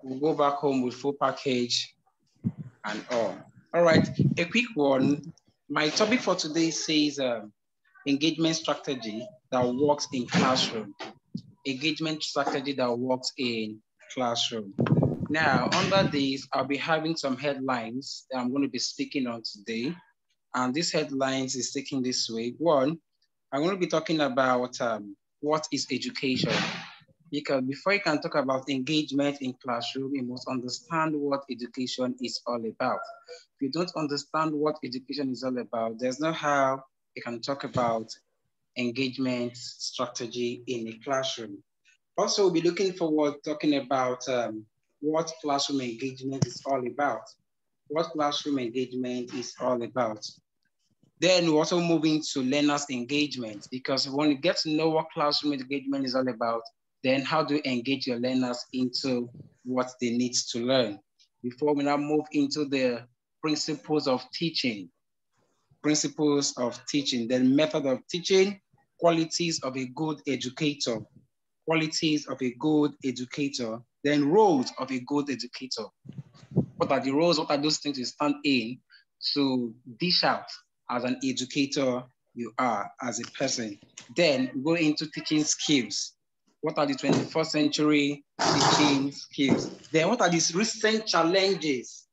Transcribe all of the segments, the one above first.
we'll go back home with full package and all. All right, a quick one. My topic for today says engagement strategy that works in classroom. Engagement strategy that works in classroom. Now, under this, I'll be having some headlines that I'm going to be speaking on today. And these headlines is taken this way. One, I'm going to be talking about what is education. Because before you can talk about engagement in classroom, you must understand what education is all about. If you don't understand what education is all about, there's no how you can talk about engagement strategy in a classroom. Also, we'll be looking forward talking about what classroom engagement is all about. What classroom engagement is all about. Then we're also moving to learners engagement, because when you get to know what classroom engagement is all about, then how do you engage your learners into what they need to learn? Before we now move into the principles of teaching, then method of teaching, qualities of a good educator, then roles of a good educator. What are the roles? What are those things you stand in to dish out as an educator you are as a person? Then go into teaching skills. What are the 21st century teaching skills? Then what are these recent challenges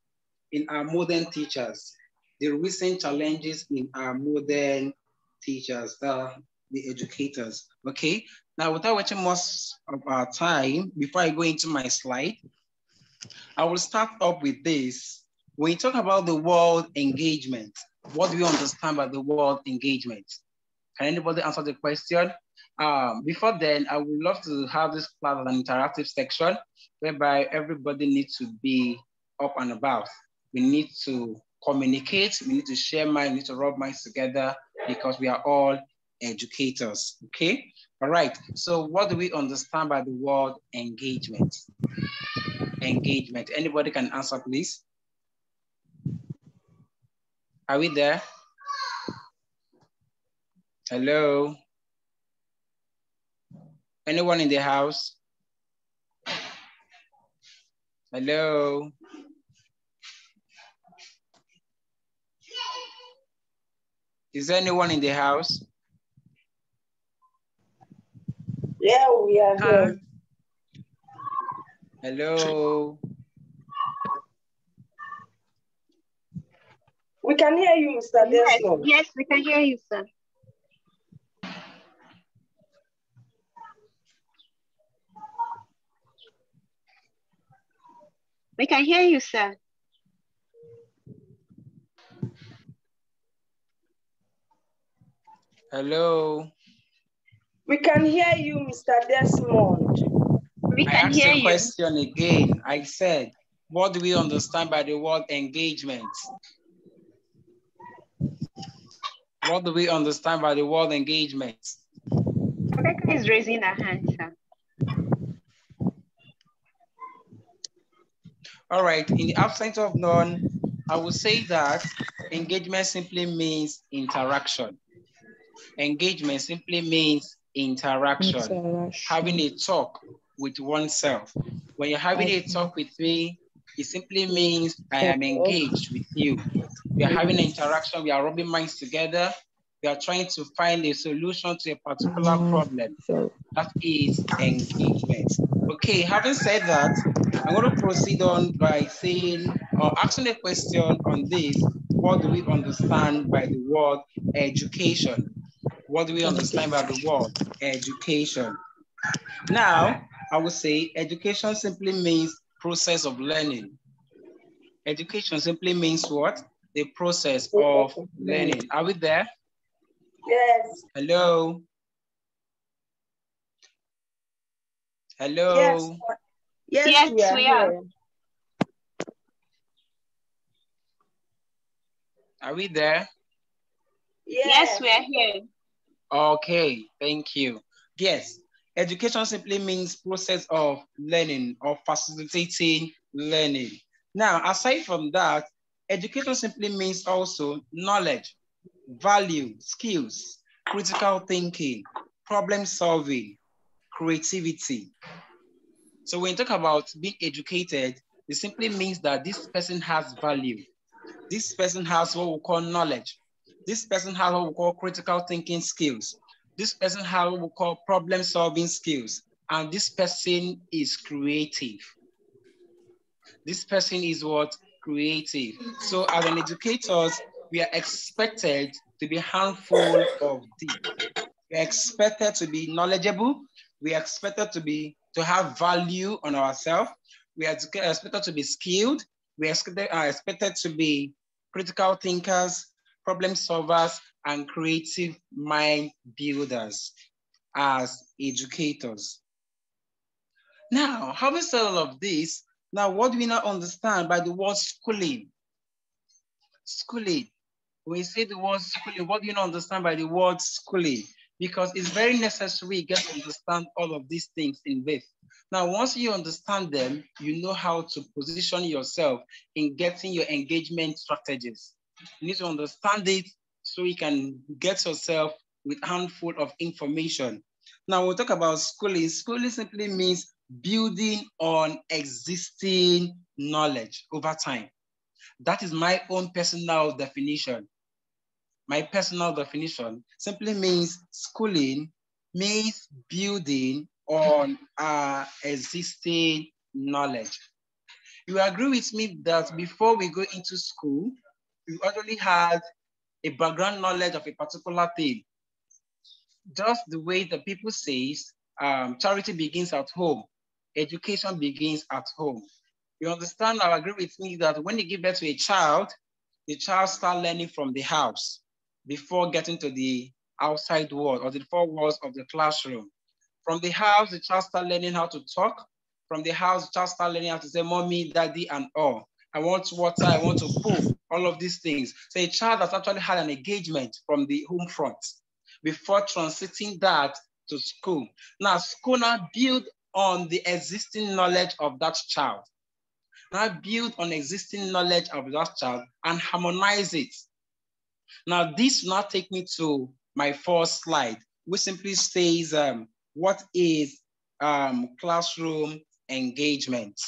in our modern teachers? The recent challenges in our modern teachers, the educators, okay? Now, without wasting much of our time, before I go into my slide, I will start up with this. When you talk about the word engagement, what do you understand by the word engagement? Can anybody answer the question? Before then, I would love to have this class as an interactive section whereby everybody needs to be up and about. We need to communicate, we need to share minds, we need to rub minds together because we are all educators, okay? All right, so what do we understand by the word engagement? Engagement, anybody can answer, please? Are we there? Hello? Anyone in the house? Hello? Is there anyone in the house? Yeah, we are here. Hello? We can hear you, Mr. Desmond. Yes, we can hear you, sir. We can hear you, sir. Hello? We can hear you, Mr. Desmond. We can hear you. I asked a question again. I said, what do we understand by the word engagement? What do we understand by the word engagement? Rebecca is raising her hand, sir. All right, in the absence of none, I would say that engagement simply means interaction. Engagement simply means interaction. Having a talk with oneself. When you're having a talk with me, it simply means I am engaged with you. We are having an interaction, we are rubbing minds together, we are trying to find a solution to a particular problem. That is engagement. Okay, having said that, I'm going to proceed on by saying or asking a question on this. What do we understand by the word education? What do we understand by the word education? Now, I would say education simply means process of learning. Education simply means what? The process of learning. Are we there? Yes. Hello? Hello? Yes, we are. Are we there? Yes, we are here. Okay, thank you. Yes, education simply means process of learning or facilitating learning. Now, aside from that, education simply means also knowledge, value, skills, critical thinking, problem solving, creativity. So when you talk about being educated, it simply means that this person has value. This person has what we call knowledge. This person has what we call critical thinking skills. This person has what we call problem solving skills. And this person is creative. This person is what? Creative. So as an educators, we are expected to be handful of these. We are expected to be knowledgeable. We are expected to have value on ourselves. We are expected to be skilled. We are expected to be critical thinkers, problem solvers, and creative mind builders as educators. Now, having said all of this, now what do we now understand by the word schooling? Schooling. When we say the word schooling, what do you not understand by the word schooling? Because it's very necessary you get to understand all of these things in depth. Now, once you understand them, you know how to position yourself in getting your engagement strategies. You need to understand it so you can get yourself with a handful of information. Now, we'll talk about schooling. Schooling simply means building on existing knowledge over time. That is my own personal definition. My personal definition simply means schooling means building on existing knowledge. You agree with me that before we go into school, we already had a background knowledge of a particular thing. Just the way the people says, charity begins at home, education begins at home. You understand or agree with me that when you give birth to a child, the child starts learning from the house before getting to the outside world or the four walls of the classroom. From the house, the child starts learning how to talk. From the house, the child starts learning how to say, mommy, daddy, and all. I want water, I want to poop, all of these things. So a child has actually had an engagement from the home front before transiting that to school. Now, school now build on the existing knowledge of that child. Now build on existing knowledge of that child and harmonize it. Now, this will now take me to my first slide, which simply says, what is classroom engagement?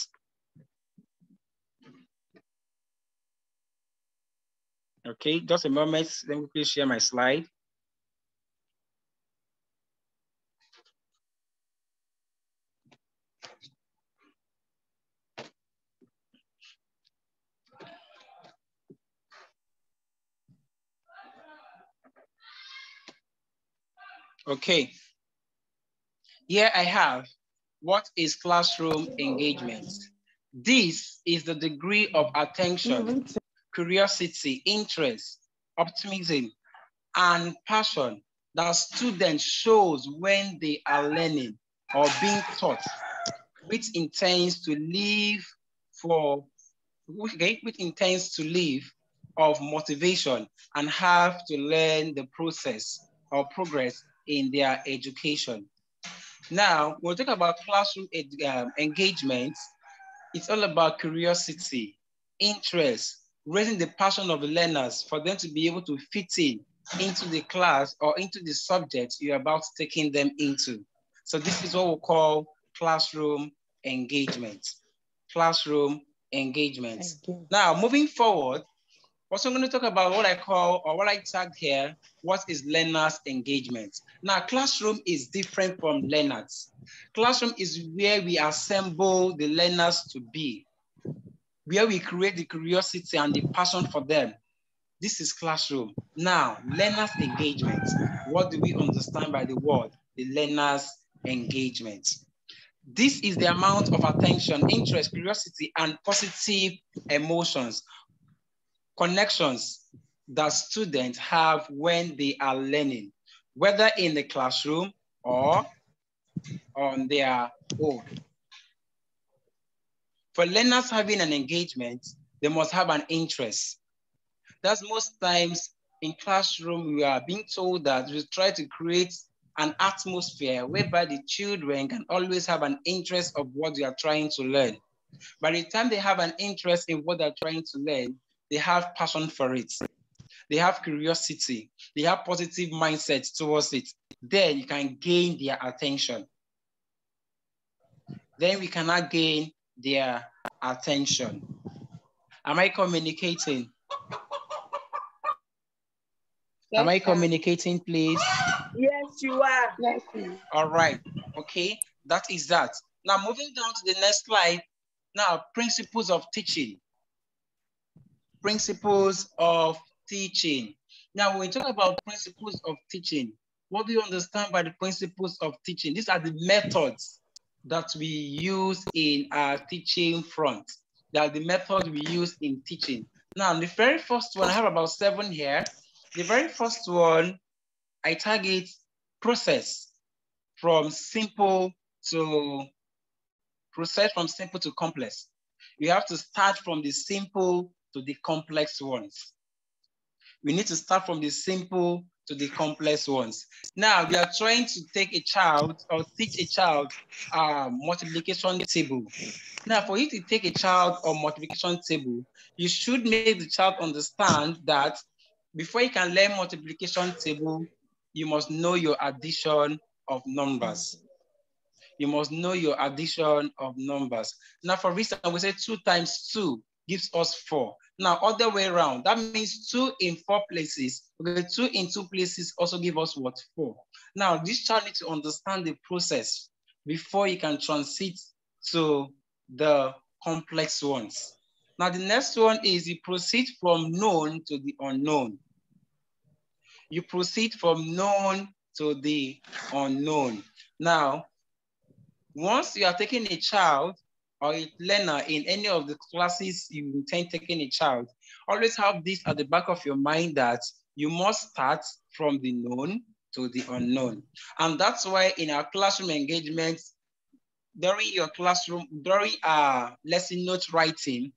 Okay, just a moment. Let me please share my slide. Okay, here I have what is classroom engagement. This is the degree of attention, curiosity, interest, optimism, and passion that students shows when they are learning or being taught, which intends to live of motivation and have to learn the process or progress in their education. Now, we'll talk about classroom engagement. It's all about curiosity, interest, raising the passion of the learners for them to be able to fit into the class or into the subject you're about taking them into. So this is what we call classroom engagement. Classroom engagement. Now, moving forward, also I'm going to talk about what I call, or what I tagged here, what is learners engagement. Now, classroom is different from learners. Classroom is where we assemble the learners to be, where we create the curiosity and the passion for them. This is classroom. Now, learners engagement. What do we understand by the word? The learners engagement. This is the amount of attention, interest, curiosity, and positive emotions, connections that students have when they are learning, whether in the classroom or on their own. For learners having an engagement, they must have an interest. That's most times in classroom, we are being told that we try to create an atmosphere whereby the children can always have an interest of what they are trying to learn. By the time they have an interest in what they're trying to learn, they have passion for it. They have curiosity. They have positive mindset towards it. Then you can gain their attention. then we cannot gain their attention. Am I communicating? Yes, Am I sir. communicating, please? Yes, you are. Yes, sir. All right, okay, that is that. Now moving down to the next slide. Now, principles of teaching. Principles of teaching. Now, when we talk about principles of teaching, what do you understand by the principles of teaching? These are the methods that we use in our teaching front. They are the methods we use in teaching. Now, the very first one, I have about 7 here. The very first one, I target process from simple to complex. You have to start from the simple to the complex ones. We need to start from the simple to the complex ones. Now, we are trying to take a child or teach a child multiplication table. Now, for you to take a child or multiplication table, you should make the child understand that before you can learn multiplication table, you must know your addition of numbers. You must know your addition of numbers. Now, for instance, we say 2 times 2 gives us 4. Now, other way around, that means 2 in 4 places. Okay, 2 in 2 places also give us what? 4. Now, this child needs to understand the process before you can transit to the complex ones. Now, the next one is you proceed from known to the unknown. You proceed from known to the unknown. Now, once you are taking a child or a learner in any of the classes you intend taking a child, always have this at the back of your mind that you must start from the known to the unknown. And that's why in our classroom engagements, during our lesson note writing,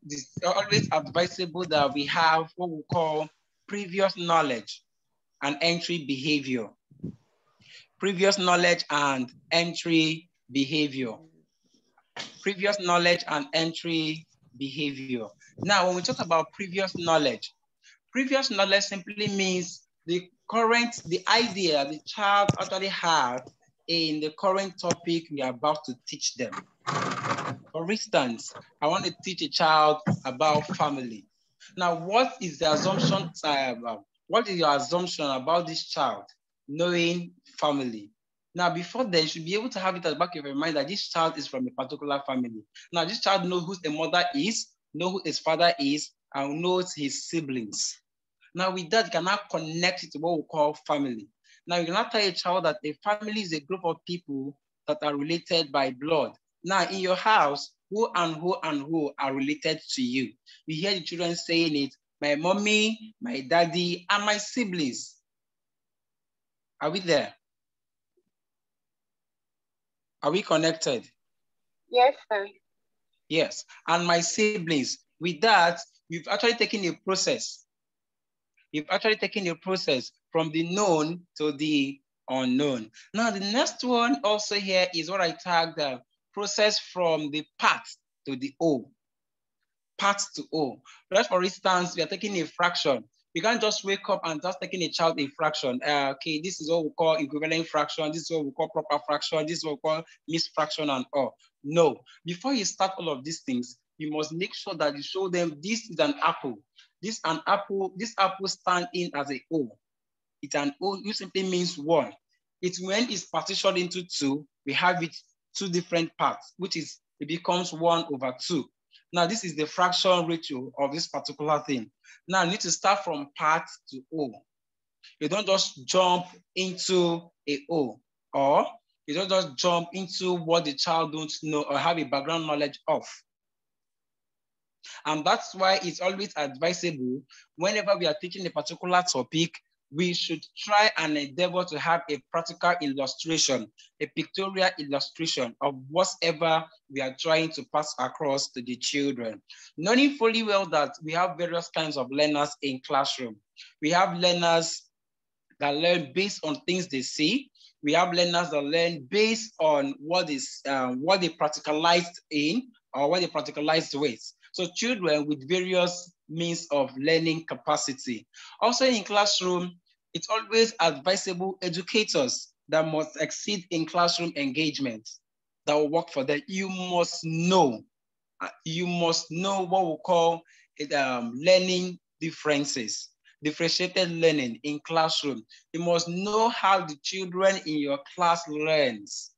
it's always advisable that we have what we call previous knowledge and entry behavior. Previous knowledge and entry behavior. Previous knowledge and entry behavior. Now, when we talk about previous knowledge simply means the idea the child actually have in the current topic we are about to teach them. For instance, I want to teach a child about family. Now, what is the assumption? What is your assumption about this child knowing family? Now, before then, you should be able to have it at the back of your mind that this child is from a particular family. Now, this child knows who his mother is, knows who his father is, and knows his siblings. Now, with that, you can now connect it to what we call family. Now, you cannot tell a child that a family is a group of people that are related by blood. Now, in your house, who and who and who are related to you? You hear the children saying it, my mommy, my daddy, and my siblings. Are we there? Are we connected? Yes, sir. Yes, and my siblings. With that, we've actually taken a process. You've actually taken a process from the known to the unknown. Now, the next one also here is what I tagged the process from the part to the O. Part to O. Just for instance, we are taking a fraction. We can't just wake up and just taking a child a fraction. Okay, this is what we call equivalent fraction. This is what we call proper fraction. This is what we call mixed fraction and all. No, before you start all of these things, you must make sure that you show them this is an apple. This apple stands in as a O. It's an O, which simply means 1. It's when it's partitioned into 2, we have it 2 different parts, which is it becomes 1/2. Now, this is the fraction ratio of this particular thing. Now, you need to start from part to O. You don't just jump into a O, or you don't just jump into what the child don't know or have a background knowledge of. And that's why it's always advisable whenever we are teaching a particular topic, we should try and endeavor to have a practical illustration, a pictorial illustration of whatever we are trying to pass across to the children. Knowing fully well that we have various kinds of learners in classroom. We have learners that learn based on things they see. We have learners that learn based on what they practicalized in or what they practicalized with. So children with various means of learning capacity. Also in classroom, it's always advisable educators that must exceed in classroom engagement. that will work for them. You must know what we call it, learning differences, differentiated learning in classroom. You must know how the children in your class learns.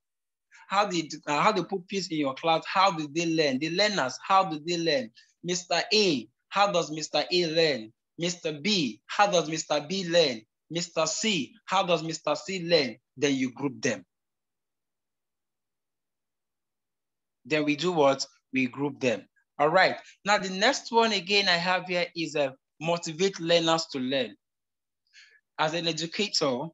How the pupils in your class, how do they learn? The learners, how do they learn? Mr. A, how does Mr. A learn? Mr. B, how does Mr. B learn? Mr. C, how does Mr. C learn? Then you group them. Then we do what? We group them. All right. Now the next one again I have here is motivate learners to learn. As an educator,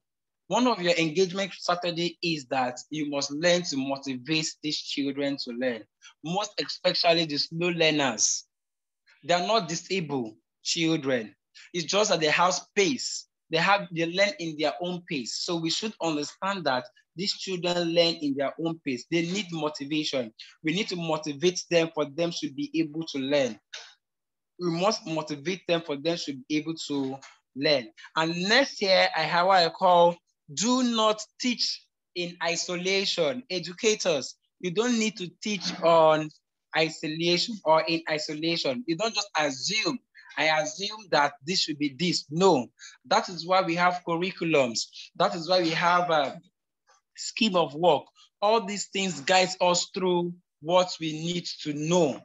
one of your engagement strategy is that you must learn to motivate these children to learn, most especially the slow learners. They are not disabled children. It's just that they have space. They learn in their own pace. So we should understand that these children learn in their own pace. They need motivation. We need to motivate them for them to be able to learn. We must motivate them for them to be able to learn. And next year, I have what I call do not teach in isolation. Educators, you don't need to teach on isolation or in isolation. You don't just assume, I assume that this should be this. No, that is why we have curriculums. That is why we have a scheme of work. All these things guide us through what we need to know.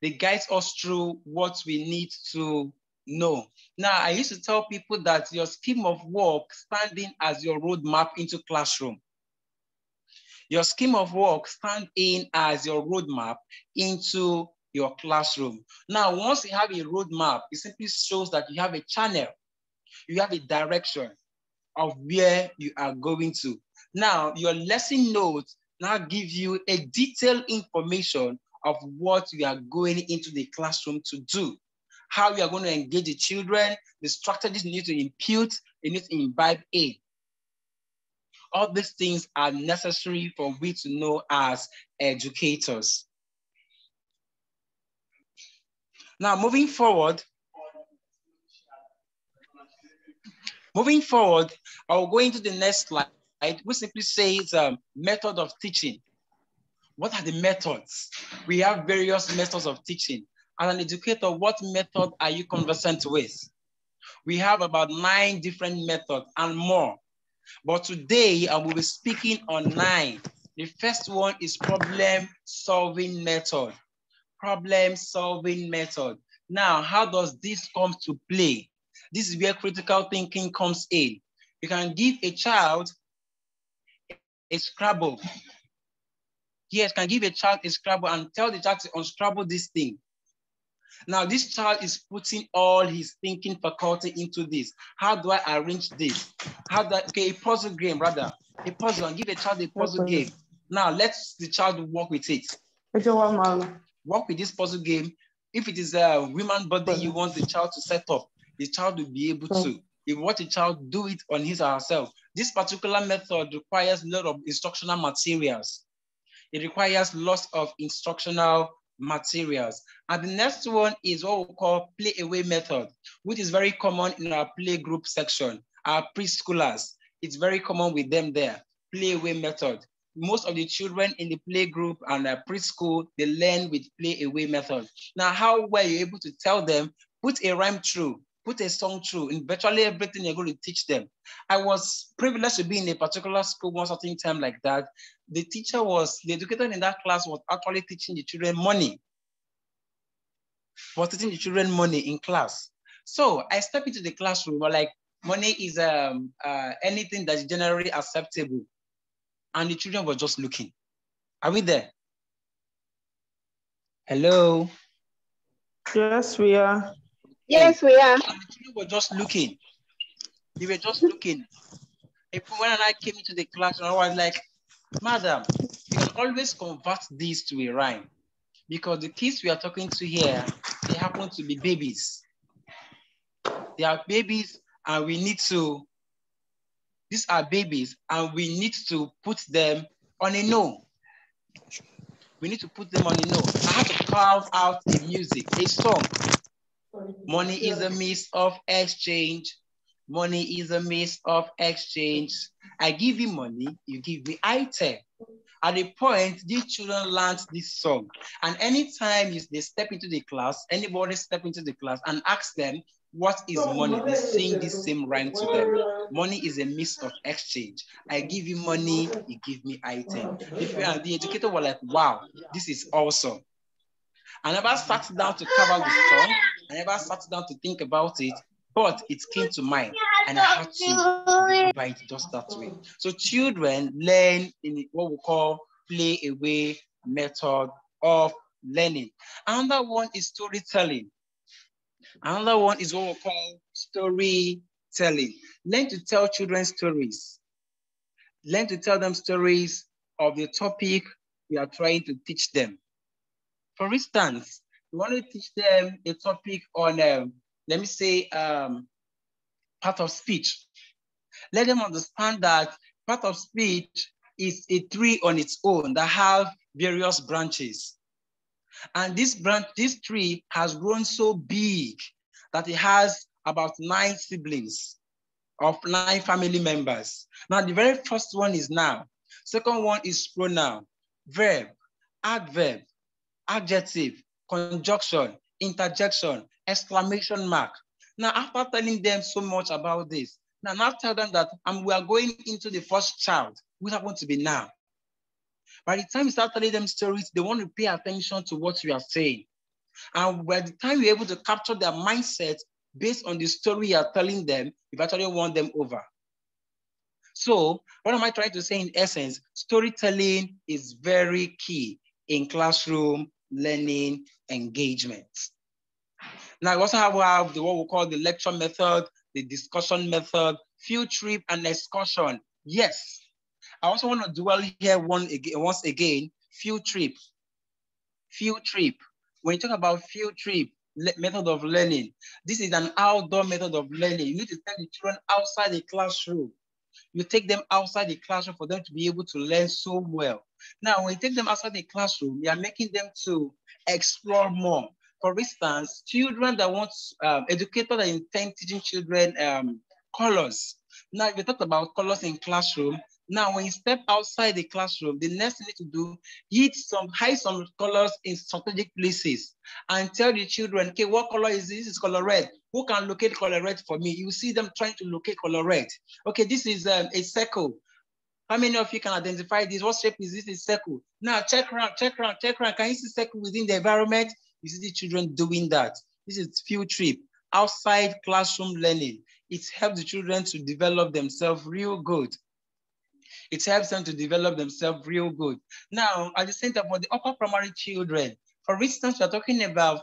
They guide us through what we need to know. Now, I used to tell people that your scheme of work standing as your roadmap into classroom. Your scheme of work stand in as your roadmap into your classroom. Now, once you have a roadmap, it simply shows that you have a channel, you have a direction of where you are going to. Now, your lesson notes now give you a detailed information of what you are going into the classroom to do, how you are going to engage the children, the strategies you need to impute, you need to imbibe in. All these things are necessary for we to know as educators. Now, moving forward, I'll go into the next slide, which simply says method of teaching. What are the methods? We have various methods of teaching. As an educator, what method are you conversant with? We have about 9 different methods and more. But today, I will be speaking on 9. The first one is problem-solving method. Problem-solving method. Now, how does this come to play? This is where critical thinking comes in. You can give a child a Scrabble. Yes, can give a child a Scrabble and tell the child to unscrabble this thing. Now, this child is putting all his thinking faculty into this. How do I arrange this? Okay, a puzzle game, rather. A puzzle, and give a child a puzzle game. Now, let the child work with it. Work with this puzzle game. If it is a woman body you want the child to set up, the child will be able to. If you want the child do it on his or herself. This particular method requires a lot of instructional materials. It requires lots of instructional materials. And the next one is what we call play away method, which is very common in our play group section, our preschoolers. It's very common with them there, play away method. Most of the children in the play group and preschool, they learn with play away method. Now, how were you able to tell them, put a rhyme through, put a song through, in virtually everything you're going to teach them. I was privileged to be in a particular school one certain time like that. The educator in that class was actually teaching the children money. Was teaching the children money in class. So I stepped into the classroom, but like money is anything that's generally acceptable. And the children were just looking. Are we there? Hello? Yes, we are. Yes, we are. And the children were just looking. They were just looking. When I came into the classroom, I was like, madam, you can always convert this to a rhyme because the kids we are talking to here, they happen to be babies. They are babies and these are babies and we need to put them on a no. We need to put them on a no. I have to carve out a music, a song. Money is a means of exchange. Money is a means of exchange. I give you money, you give me item. At a point, these children learned this song. And anytime they step into the class, anybody step into the class and ask them, what is money? They sing this same rhyme to them. Money is a mix of exchange. I give you money, you give me item. The educator was like, wow, this is awesome. I never sat down to cover the song. I never sat down to think about it, but it came to mind and I had to deliver it just that way. So children learn in what we call play away method of learning. Another one is storytelling. Another one is what we call storytelling. Learn to tell children stories. Learn to tell them stories of the topic we are trying to teach them. For instance, we want to teach them a topic on, let me say, part of speech. Let them understand that part of speech is a tree on its own that have various branches. And this tree has grown so big that it has about 9 siblings of 9 family members. Now, the very first one is noun. Second one is pronoun, verb, adverb, adjective, conjunction, interjection, exclamation mark. Now, after telling them so much about this, now tell them that we are going into the first child, which happens to be now. By the time you start telling them stories, they want to pay attention to what you are saying. And by the time you're able to capture their mindset based on the story you're telling them, you've actually won them over. So what am I trying to say in essence? Storytelling is very key in classroom learning engagement. Now, we also have what we call the lecture method, the discussion method, field trip, and excursion. Yes, I also want to dwell here once again, field trip. Field trip. When you talk about field trip, method of learning, this is an outdoor method of learning. You need to take the children outside the classroom. You take them outside the classroom for them to be able to learn so well. Now, when you take them outside the classroom, you are making them to explore more. For instance, children that want, educators that intend teaching children colors. Now, if you talk about colors in classroom, now when you step outside the classroom, the next thing you need to do, hide some colors in strategic places and tell the children, okay, what color is this? This is color red. Who can locate color red for me? You see them trying to locate color red. Okay, this is a circle. How many of you can identify this? What shape is this? A circle. Now check around, check around, check around. Can you see circle within the environment? You see the children doing that. This is field trip, outside classroom learning. It helps the children to develop themselves real good. It helps them to develop themselves real good. Now, at the same time, for the upper primary children, for instance, we're talking about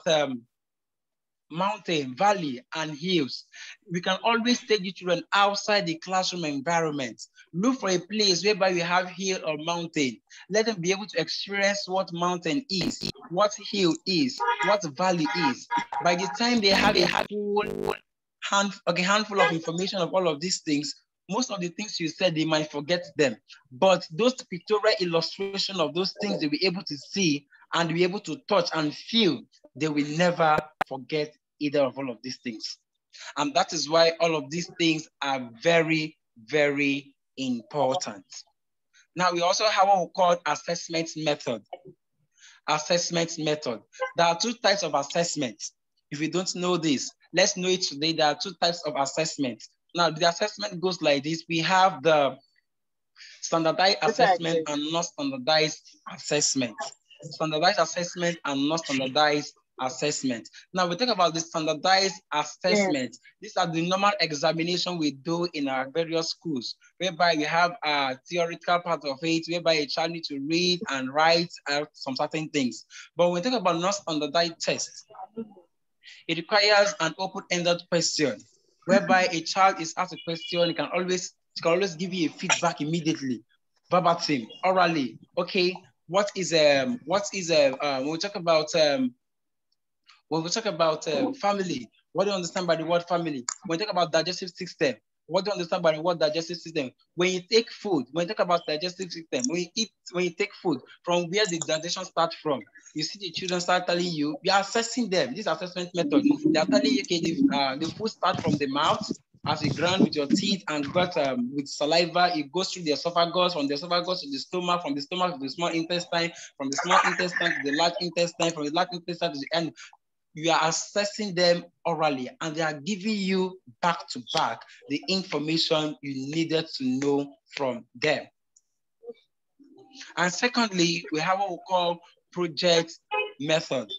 mountain, valley, and hills. We can always take the children outside the classroom environment. Look for a place whereby you have hill or mountain. Let them be able to experience what mountain is, what hill is, what valley is. By the time they have a full handful of information of all of these things, most of the things you said, they might forget them. But those pictorial illustration of those things they'll be able to see and be able to touch and feel, they will never forget either of all of these things. And that is why all of these things are very, very important. Now, we also have what we call assessment method. Assessment method. There are 2 types of assessments. If you don't know this, let's know it today. There are 2 types of assessment. Now, the assessment goes like this. We have the standardized assessment and not standardized assessment. Standardized assessment and not standardized assessment. Now, we talk about the standardized assessment. These are the normal examination we do in our various schools, whereby we have a theoretical part of it, whereby a child needs to read and write some certain things. But when we talk about not standardized tests, it requires an open-ended question, whereby a child is asked a question, it can always give you a feedback immediately, verbatim, orally. Okay, when we talk about family, what do you understand by the word family? When we talk about digestive system, what do you understand by the word digestive system? When you take food, when you talk about digestive system, when you take food, from where the digestion starts from, you see the children start telling you, we are assessing them, this assessment method. They are telling you, okay, the food starts from the mouth, As you grind with your teeth and got with saliva, it goes through the esophagus, from the esophagus to the stomach, from the stomach to the small intestine, from the small intestine to the large intestine, from the large intestine to the end. You are assessing them orally, and they are giving you back to back the information you needed to know from them. And secondly, we have what we call project method.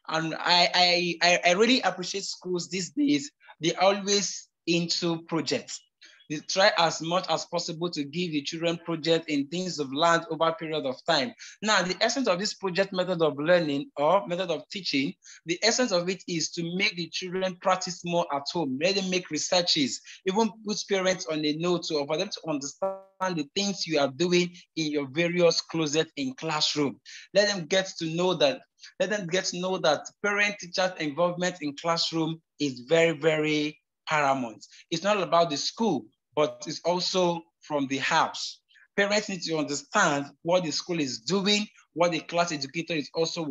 And I really appreciate schools these days. They're always into projects. They try as much as possible to give the children projects in things of land over a period of time. Now, the essence of this project method of learning or method of teaching, the essence of it is to make the children practice more at home, let them make researches, even put parents on a note to, for them to understand the things you are doing in your various closets in classroom. Let them get to know that parent-teacher involvement in classroom is very, very paramount. It's not about the school, but it's also from the house. Parents need to understand what the school is doing, what the class educator is also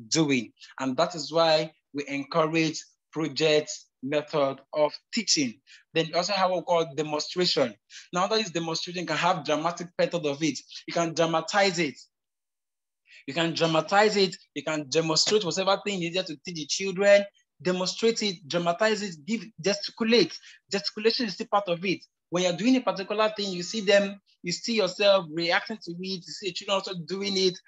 doing. And that is why we encourage project method of teaching. Then you also have what we call demonstration. Now that is demonstration, you can have dramatic method of it. You can dramatize it. You can dramatize it. You can demonstrate whatever thing you need to teach the children. Demonstrate it, dramatize it, gesticulate. Gesticulation is still part of it. When you're doing a particular thing, you see them, you see yourself reacting to it, you see the children also doing it.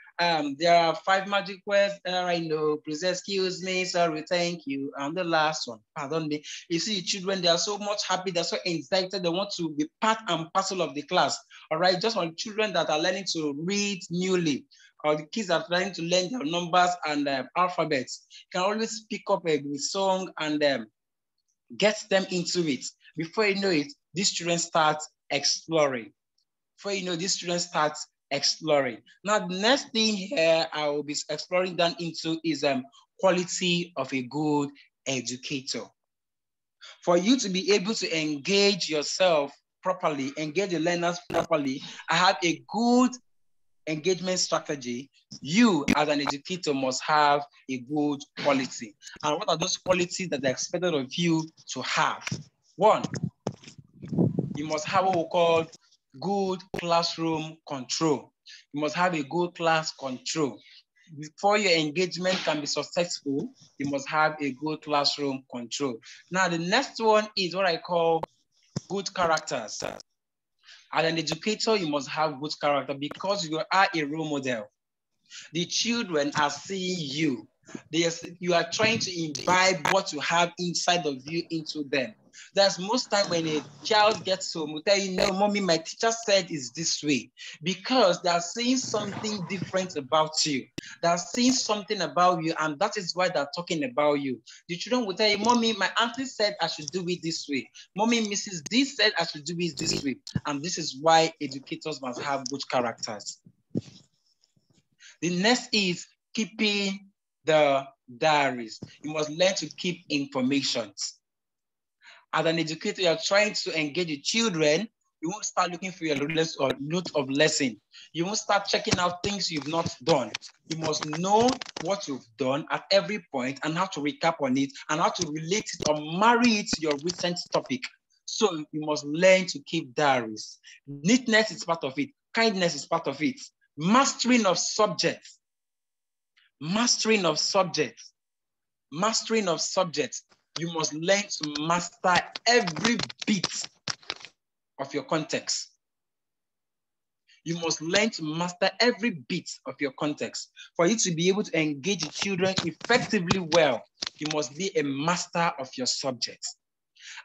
There are 5 magic words. I know, please excuse me, sorry, thank you. And the last one, pardon me. You see the children, they are so much happy, they're so excited, they want to be part and parcel of the class. All right, just on children that are learning to read newly, or the kids are trying to learn their numbers and alphabets, you can always pick up a song and get them into it. Before you know it, these children start exploring. Before you know, these children start exploring. Now, the next thing here I will be exploring down into is quality of a good educator. For you to be able to engage yourself properly, engage the learners properly, I have a good engagement strategy. You as an educator must have a good quality. And what are those qualities that are expected of you to have? One, you must have what we call good classroom control. You must have a good class control. Before your engagement can be successful, you must have a good classroom control. Now, the next one is what I call good characters. As an educator, you must have good character because you are a role model. The children are seeing you. You are trying to imbibe what you have inside of you into them. That's most time when a child gets home, will tell you, no, mommy, my teacher said it's this way, because they are seeing something different about you. They're seeing something about you, and that is why they're talking about you. The children will tell you, mommy, my auntie said I should do it this way. Mommy, Mrs. D said I should do it this way. And this is why educators must have good characters. The next is keeping the diaries. You must learn to keep information. As an educator, you're trying to engage the children. You won't start looking for your rulers or note of lesson. You won't start checking out things you've not done. You must know what you've done at every point and how to recap on it and how to relate it or marry it to your recent topic. So you must learn to keep diaries. Neatness is part of it. Kindness is part of it. Mastering of subjects. Mastering of subjects. Mastering of subjects. You must learn to master every bit of your context. You must learn to master every bit of your context. For you to be able to engage the children effectively well, you must be a master of your subject.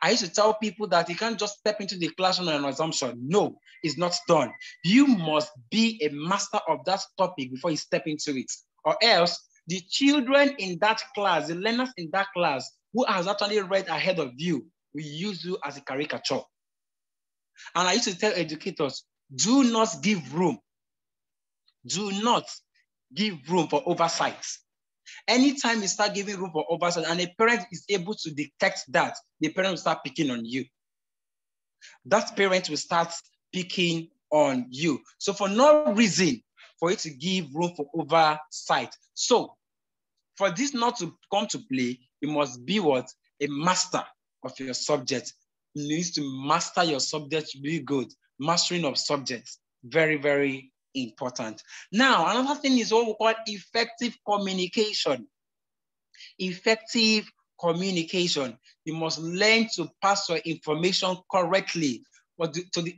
I used to tell people that you can't just step into the classroom on an assumption. No, it's not done. You must be a master of that topic before you step into it. Or else, the children in that class, the learners in that class, who has actually read ahead of you, will use you as a caricature. And I used to tell educators, do not give room. Do not give room for oversight. Anytime you start giving room for oversight and a parent is able to detect that, the parent will start picking on you. That parent will start picking on you. So for no reason for you to give room for oversight. So for this not to come to play, you must be what? A master of your subject. You need to master your subject really good. Mastering of subjects, very, very important. Now, another thing is what we call effective communication. Effective communication. You must learn to pass your information correctly, but to the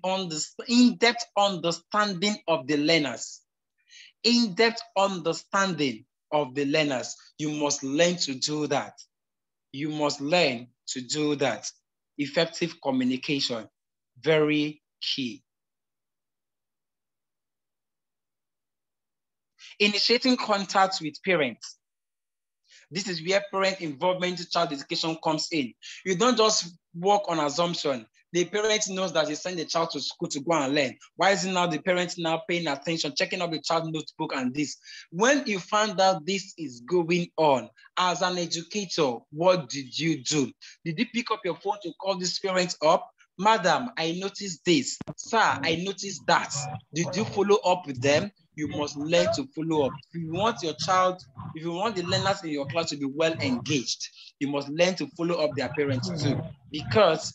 in-depth understanding of the learners. In-depth understanding of the learners. You must learn to do that. You must learn to do that. Effective communication, very key. Initiating contact with parents. This is where parent involvement in child education comes in. You don't just work on assumption. The parent knows that they send the child to school to go and learn. Why is it now the parent now paying attention, checking up the child notebook and this? When you find out this is going on, as an educator, what did you do? Did you pick up your phone to call this parent up? Madam, I noticed this. Sir, I noticed that. Did you follow up with them? You must learn to follow up. If you want your child, if you want the learners in your class to be well engaged, you must learn to follow up their parents too. Because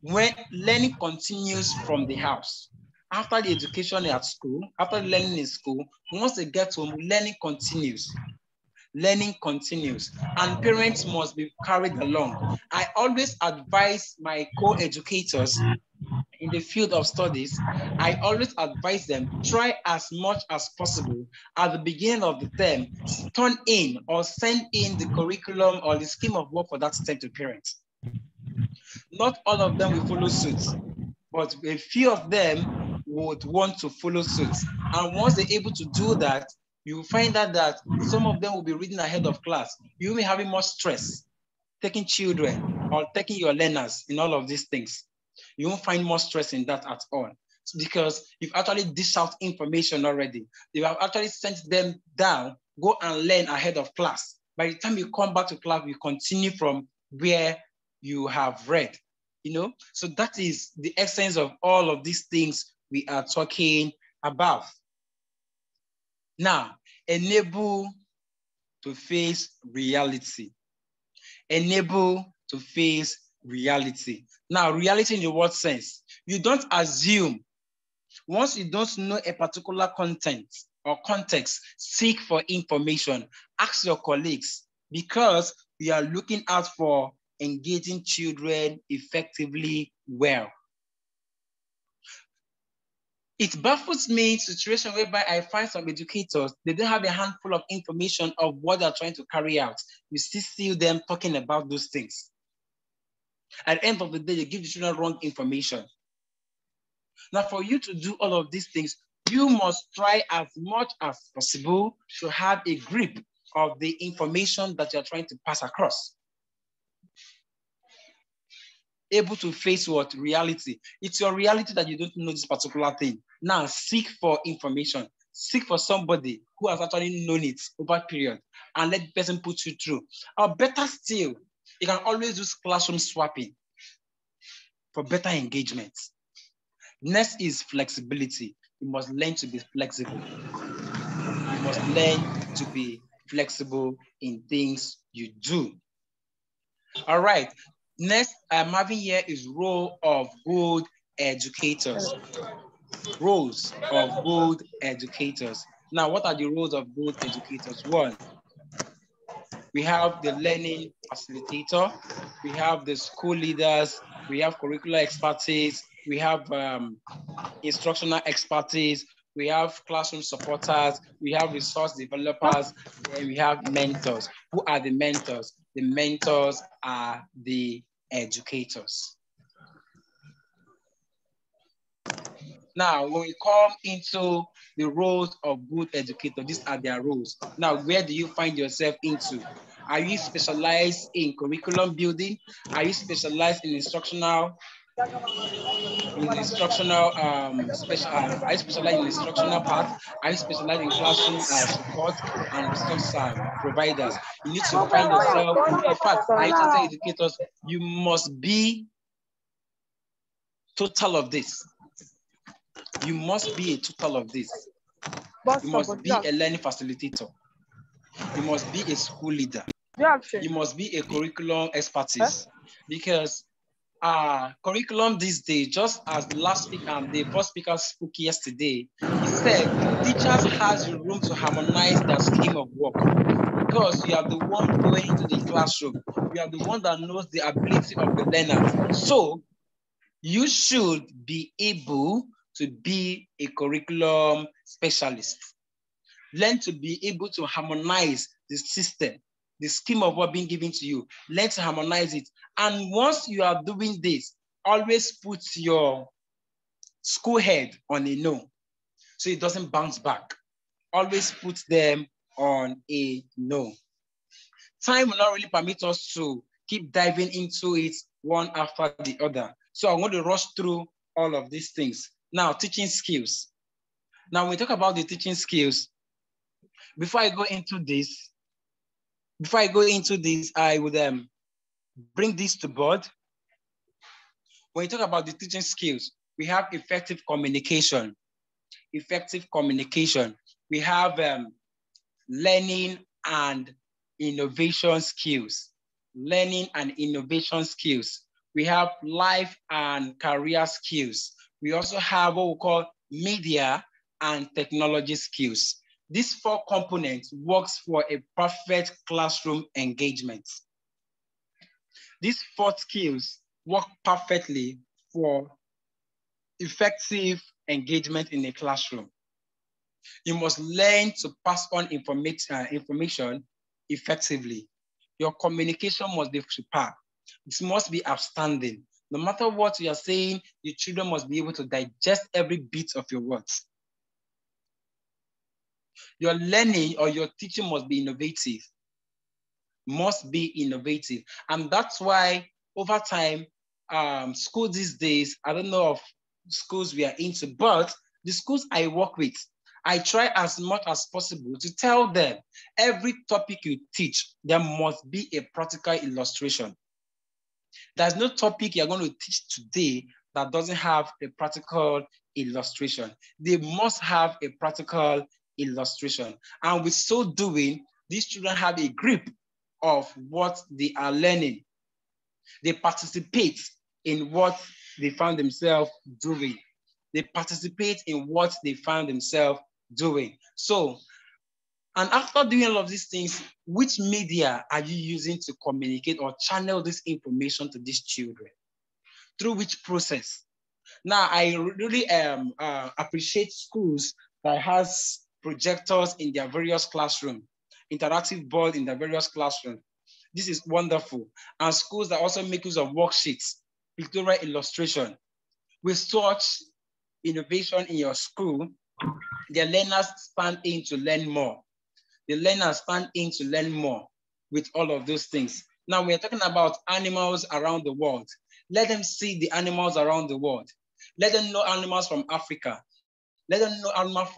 when learning continues from the house, after the education at school, after learning in school, once they get home, learning continues. Learning continues, and parents must be carried along. I always advise my co-educators in the field of studies, I always advise them, try as much as possible at the beginning of the term, turn in or send in the curriculum or the scheme of work for that term to parents. Not all of them will follow suit, but a few of them would want to follow suit. And once they're able to do that, you will find out that some of them will be reading ahead of class. You will be having more stress taking children or taking your learners in all of these things. You won't find more stress in that at all, because you've actually dished out information already. You have actually sent them down, go and learn ahead of class. By the time you come back to class, you continue from where you have read, you know? So that is the essence of all of these things we are talking about. Now, enable to face reality. Enable to face reality. Now, reality in the what sense? You don't assume. Once you don't know a particular content or context, seek for information. Ask your colleagues, because we are looking out for engaging children effectively well. It baffles me in situation whereby I find some educators, they don't have a handful of information of what they're trying to carry out. You still see them talking about those things. At the end of the day, they give the children wrong information. Now, for you to do all of these things, you must try as much as possible to have a grip of the information that you're trying to pass across. Able to face what? Reality. It's your reality that you don't know this particular thing. Now, seek for information. Seek for somebody who has actually known it over a period and let the person put you through. Or better still, you can always use classroom swapping for better engagement. Next is flexibility. You must learn to be flexible. You must learn to be flexible in things you do. All right. Next, I'm having here is role of good educators. Roles of good educators. Now, what are the roles of good educators? One, we have the learning facilitator, we have the school leaders, we have curricular expertise, we have instructional expertise, we have classroom supporters, we have resource developers, and we have mentors. Who are the mentors? The mentors are the educators. Now, when we come into the roles of good educator, these are their roles. Now, where do you find yourself into? Are you specialized in curriculum building? Are you specialized in instructional? Are you specialized in instructional part? Are you specialized in classroom support and resource providers? You need to find yourself. In fact, I tell educators, you must be total of this. You must be a total of this. You must be a learning facilitator. You must be a school leader. You must be a curriculum expertise. Because curriculum these days, just as the last speaker, the first speaker spoke yesterday, he said teachers has the room to harmonize their scheme of work because you are the one going into the classroom. You are the one that knows the ability of the learners. So you should be able to be a curriculum specialist. Learn to be able to harmonize the system, the scheme of what being given to you. Learn to harmonize it. And once you are doing this, always put your school head on a no, so it doesn't bounce back. Always put them on a no. Time will not really permit us to keep diving into it one after the other. So I'm going to rush through all of these things. Now, teaching skills. Now, when we talk about the teaching skills, before I go into this, I would bring this to board. When you talk about the teaching skills, we have effective communication. We have learning and innovation skills. We have life and career skills. We also have what we call media and technology skills. These 4 components works for a perfect classroom engagement. These 4 skills work perfectly for effective engagement in a classroom. You must learn to pass on information effectively. Your communication must be superb. It must be outstanding. No matter what you are saying, your children must be able to digest every bit of your words. Your learning or your teaching must be innovative. And that's why over time, school these days, I don't know of schools we are into, but the schools I work with, I try as much as possible to tell them every topic you teach, there must be a practical illustration. There's no topic you're going to teach today that doesn't have a practical illustration. They must have a practical illustration. And with so doing, these children have a grip of what they are learning. They participate in what they found themselves doing. So, and after doing all of these things, which media are you using to communicate or channel this information to these children? Through which process? Now, I really appreciate schools that has projectors in their various classrooms, interactive board in their various classrooms. This is wonderful. And schools that also make use of worksheets, pictorial illustration. With such innovation in your school, the learners stand in to learn more. With all of those things. Now we're talking about animals around the world. Let them see the animals around the world. Let them know animals from Africa. Let them know animals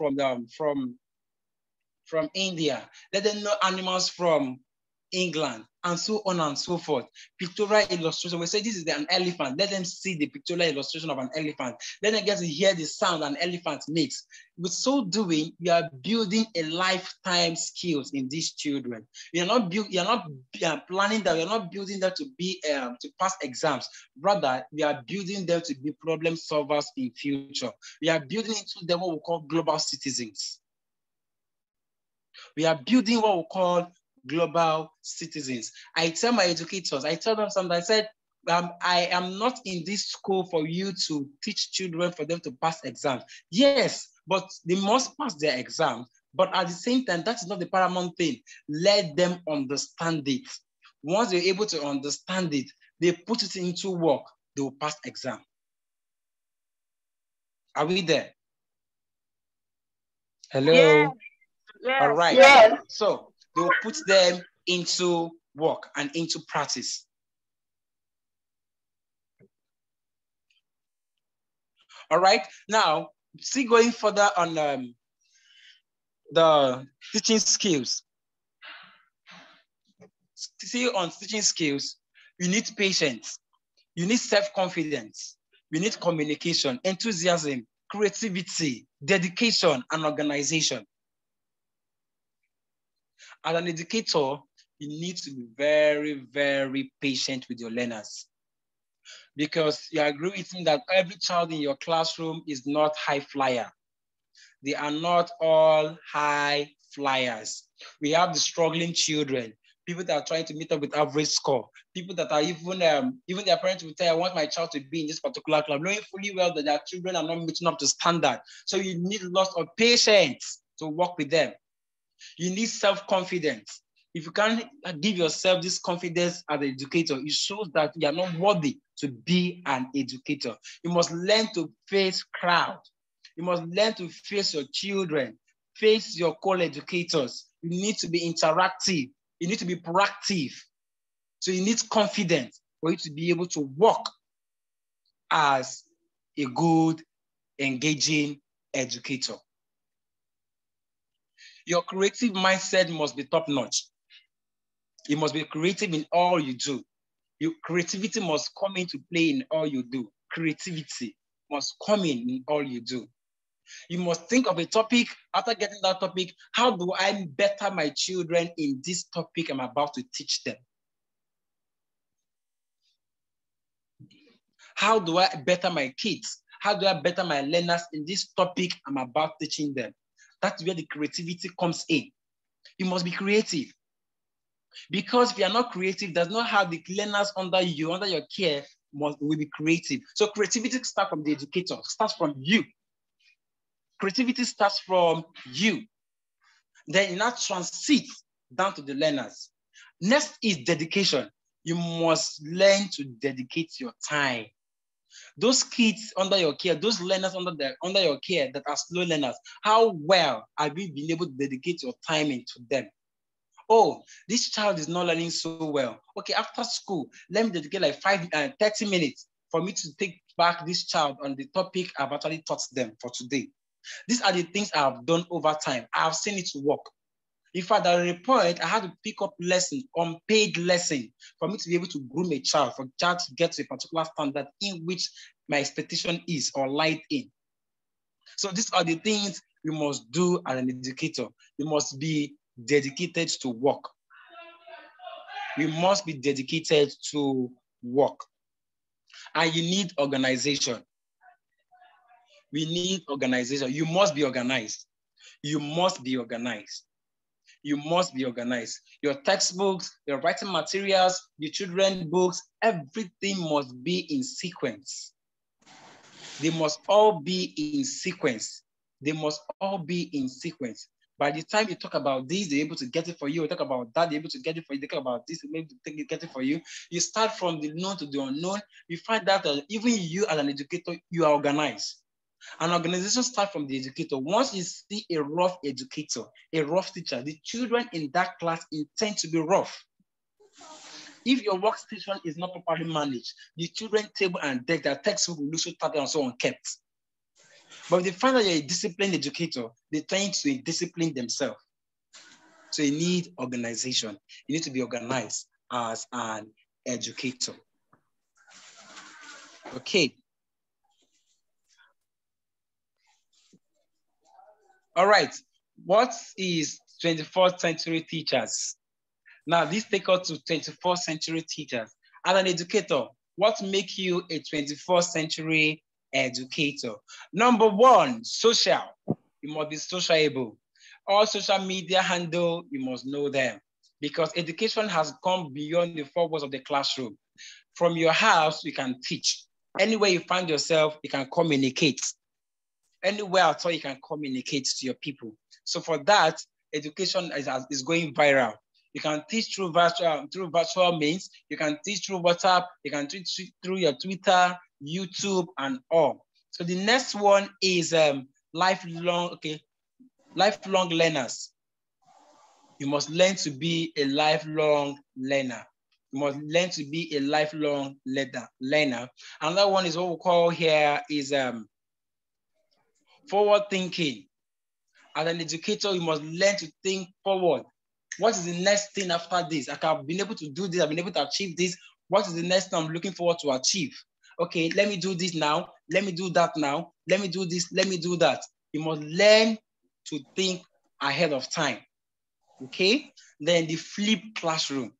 from India. Let them know animals from England, and so on and so forth. Pictorial illustration. We say this is an elephant. Let them see the pictorial illustration of an elephant. Let them get to hear the sound an elephant makes. With so doing, you are building a lifetime skills in these children. You're not planning that. You're not building them to be to pass exams. Rather, we are building them to be problem solvers in future. We are building into them what we call global citizens. We are building what we call global citizens. I tell my educators, I tell them something, I said, I am not in this school for you to teach children for them to pass exams. Yes, but they must pass their exams. But at the same time, that is not the paramount thing. Let them understand it. Once they're able to understand it, they put it into work, they will pass exam. Are we there? Hello? Yes. All right. Yes. So they will put them into work and into practice. All right. Now, see, going further on the teaching skills. See, on teaching skills, you need patience, you need self-confidence, you need communication, enthusiasm, creativity, dedication, and organization. As an educator, you need to be very, very patient with your learners. Because you agree with me that every child in your classroom is not high flyer. They are not all high flyers. We have the struggling children, people that are trying to meet up with average score, people that are even their parents will tell, I want my child to be in this particular club, knowing fully well that their children are not meeting up to standard. So you need lots of patience to work with them. You need self-confidence. If you can't give yourself this confidence as an educator, it shows that you are not worthy to be an educator. You must learn to face crowd. You must learn to face your children, face your co-educators. You need to be interactive. You need to be proactive. So you need confidence for you to be able to work as a good, engaging educator. Your creative mindset must be top-notch. You must be creative in all you do. Your creativity must come into play in all you do. Creativity must come in all you do. You must think of a topic. After getting that topic, how do I better my children in this topic I'm about to teach them? How do I better my kids? How do I better my learners in this topic I'm about teaching them? That's where the creativity comes in. You must be creative. Because if you are not creative, does not have the learners under you, under your care, will be creative. So creativity starts from the educator, starts from you. Creativity starts from you. Then it now transits down to the learners. Next is dedication. You must learn to dedicate your time. Those kids under your care, those learners under your care that are slow learners, how well have you been able to dedicate your time into them? Oh, this child is not learning so well. Okay, after school, let me dedicate like 30 minutes for me to take back this child on the topic I've actually taught them for today. These are the things I have done over time. I have seen it work. In fact, at a point, I had to pick up lesson, unpaid lesson, for me to be able to groom a child, for a child to get to a particular standard in which my expectation is or light in. So these are the things you must do as an educator. You must be dedicated to work. You must be dedicated to work. And you need organization. We need organization. You must be organized. You must be organized. You must be organized. Your textbooks, your writing materials, your children's books, everything must be in sequence. They must all be in sequence. They must all be in sequence. By the time you talk about this, they're able to get it for you. You talk about that, they're able to get it for you. They talk about this, they're able to get it for you. You start from the known to the unknown. You find that even you as an educator, you are organized. An organization starts from the educator. Once you see a rough educator, a rough teacher, the children in that class intend to be rough. If your workstation is not properly managed, the children's table and deck, their textbook will look so tattered and so unkept. But if they find that you're a disciplined educator, they tend to discipline themselves. So you need organization. You need to be organized as an educator. Okay. All right. What is 21st century teachers? Now, this takes us to 21st century teachers. As an educator, what makes you a 21st century educator? Number one, social. You must be sociable. All social media handle, you must know them. Because education has come beyond the four walls of the classroom. From your house, you can teach. Anywhere you find yourself, you can communicate. Anywhere at all, you can communicate to your people. So for that, education is going viral. You can teach through virtual means. You can teach through WhatsApp. You can teach through your Twitter, YouTube, and all. So the next one is lifelong learners. You must learn to be a lifelong learner. You must learn to be a lifelong learner. Another one is what we call here is forward thinking. As an educator, you must learn to think forward. What is the next thing after this? I've been able to do this. I've been able to achieve this. What is the next thing I'm looking forward to achieve? Okay, let me do this now. Let me do that now. Let me do this. Let me do that. You must learn to think ahead of time. Okay? Then the flipped classroom.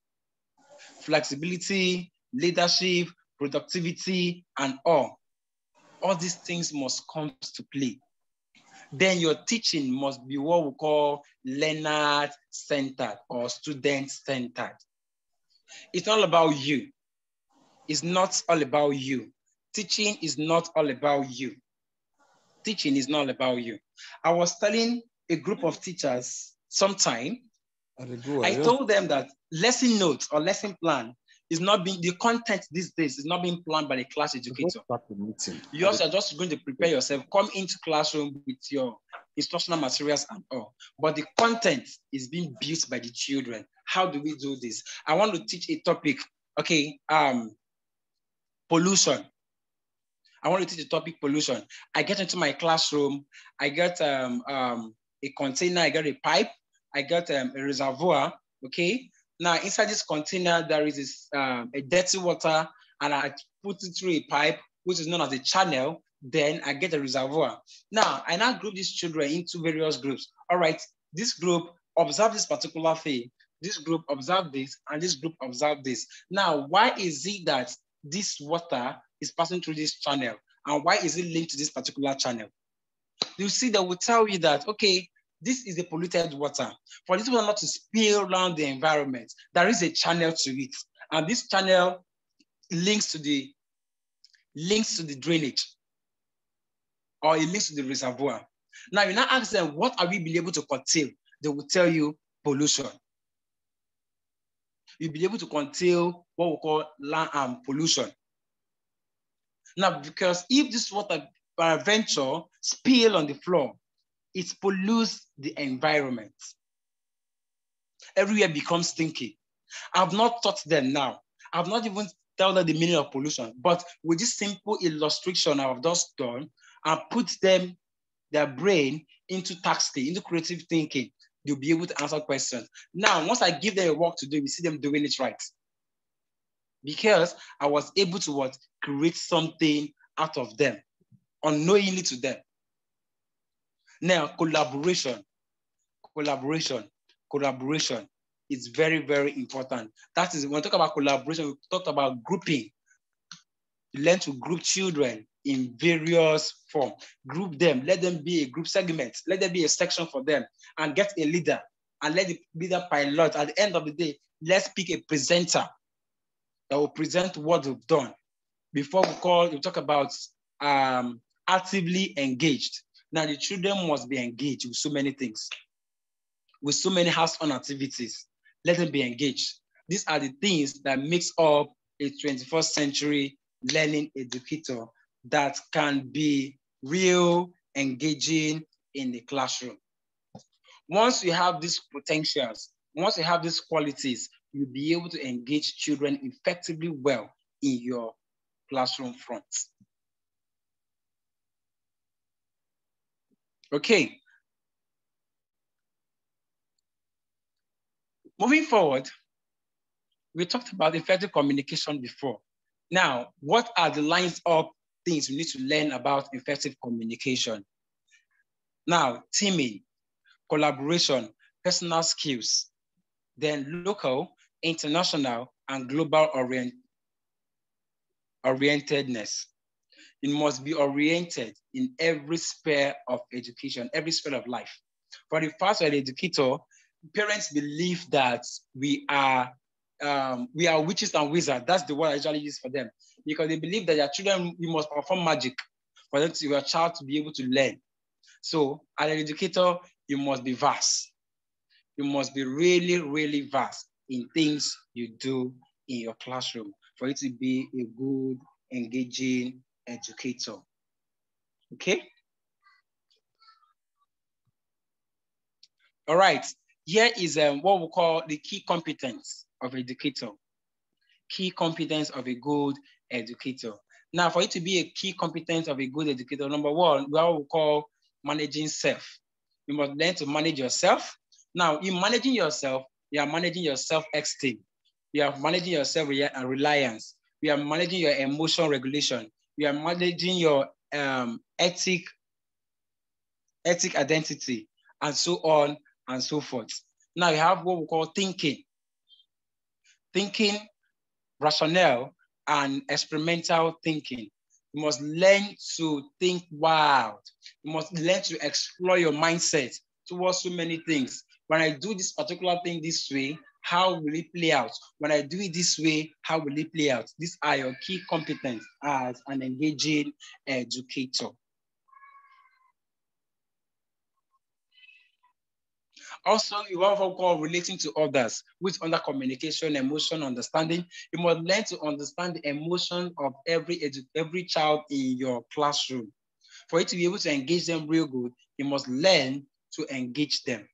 Flexibility, leadership, productivity, and all these things must come to play. Then your teaching must be what we call learner-centered or student-centered. It's all about you. It's not all about you. Teaching is not all about you. Teaching is not about you. I was telling a group of teachers sometime, I told them that lesson notes or lesson plan is not being, the content these days is not being planned by the class educator. You also are just going to prepare yourself, come into classroom with your instructional materials and all. But the content is being built by the children. How do we do this? I want to teach a topic, okay, pollution. I want to teach the topic pollution. I get into my classroom, I get a container, I get a pipe, I got a reservoir, okay? Now inside this container, there is this, a dirty water, and I put it through a pipe, which is known as a channel, then I get a reservoir. Now, I now group these children into various groups. All right, this group observe this particular thing, this group observe this, and this group observe this. Now, why is it that this water is passing through this channel? And why is it linked to this particular channel? You see, they will tell you that, okay, this is a polluted water. For this water not to spill around the environment, there is a channel to it. And this channel links to the drainage, or it links to the reservoir. Now, you now ask them, what are we being able to curtail? They will tell you pollution. You'll be able to curtail what we call land pollution. Now, because if this water peradventure spill on the floor, it pollutes the environment. Everywhere becomes stinky. I've not taught them now. I've not even told them the meaning of pollution, but with this simple illustration I've just done, and put them, their brain into tasking, into creative thinking, they'll be able to answer questions. Now, once I give them a work to do, we see them doing it right. Because I was able to what? Create something out of them, unknowingly to them. Now, collaboration is very, very important. That is, when we talk about collaboration, we talk about grouping. You learn to group children in various forms. Group them, let them be a group segment, let there be a section for them, and get a leader, and let the leader pilot. At the end of the day, let's pick a presenter that will present what we've done. Before we talk about actively engaged. Now, the children must be engaged with so many things, with so many hands-on activities. Let them be engaged. These are the things that makes up a 21st century learning educator that can be real, engaging in the classroom. Once you have these potentials, once you have these qualities, you'll be able to engage children effectively well in your classroom front. Okay. Moving forward, we talked about effective communication before. Now, what are the lines up things we need to learn about effective communication? Now, teaming, collaboration, personal skills, then local, international, and global orientedness. It must be oriented in every sphere of education, every sphere of life. For the first educator, parents believe that we are witches and wizards. That's the word I usually use for them, because they believe that their children, you must perform magic for them to, your child to be able to learn. So as an educator, you must be vast. You must be really, really vast in things you do in your classroom for you to be a good, engaging educator. Okay? All right. Here is what we call the key competence of educator. Key competence of a good educator. Now, for you to be a key competence of a good educator, number one, what we call managing self. You must learn to manage yourself. Now, in managing yourself, you are managing your self-esteem. You are managing your self-reliance. You are managing your emotional regulation. You are managing your ethic identity, and so on and so forth. Now you have what we call thinking. Thinking, rationale, and experimental thinking. You must learn to think wild. You must learn to explore your mindset towards so many things. When I do this particular thing this way, how will it play out? When I do it this way, how will it play out? These are your key competence as an engaging educator. Also, you have what we call relating to others, which under communication, emotion, understanding. You must learn to understand the emotion of every child in your classroom. For you to be able to engage them real good, you must learn to engage them.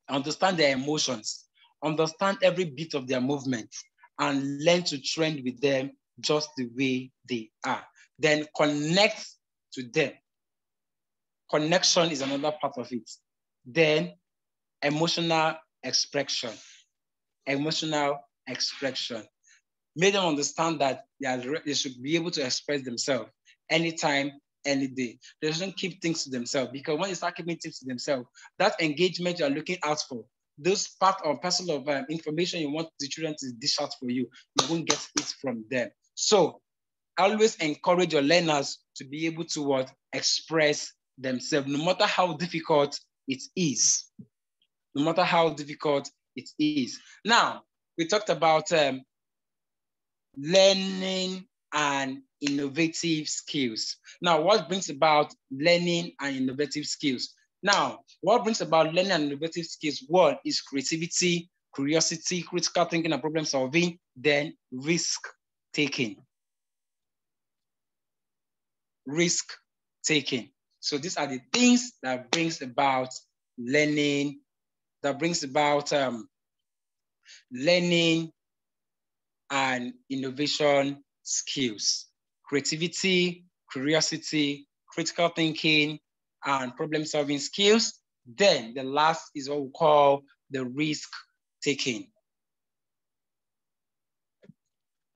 Understand their emotions, understand every bit of their movement, and learn to trend with them just the way they are. Then connect to them. Connection is another part of it. Then emotional expression. Emotional expression. Make them understand that they should be able to express themselves anytime, any day. They shouldn't keep things to themselves, because when you start keeping things to themselves, that engagement you're looking out for, those part or parcel of information you want the children to dish out for you, you won't get it from them. So always encourage your learners to be able to express themselves, no matter how difficult it is. No matter how difficult it is. Now, we talked about learning and innovative skills. Now, what brings about learning and innovative skills? Now, what brings about learning and innovative skills? One is creativity, curiosity, critical thinking and problem solving, then risk taking. Risk taking. So these are the things that brings about learning, learning and innovation skills. Creativity, curiosity, critical thinking, and problem solving skills. Then the last is what we call the risk taking.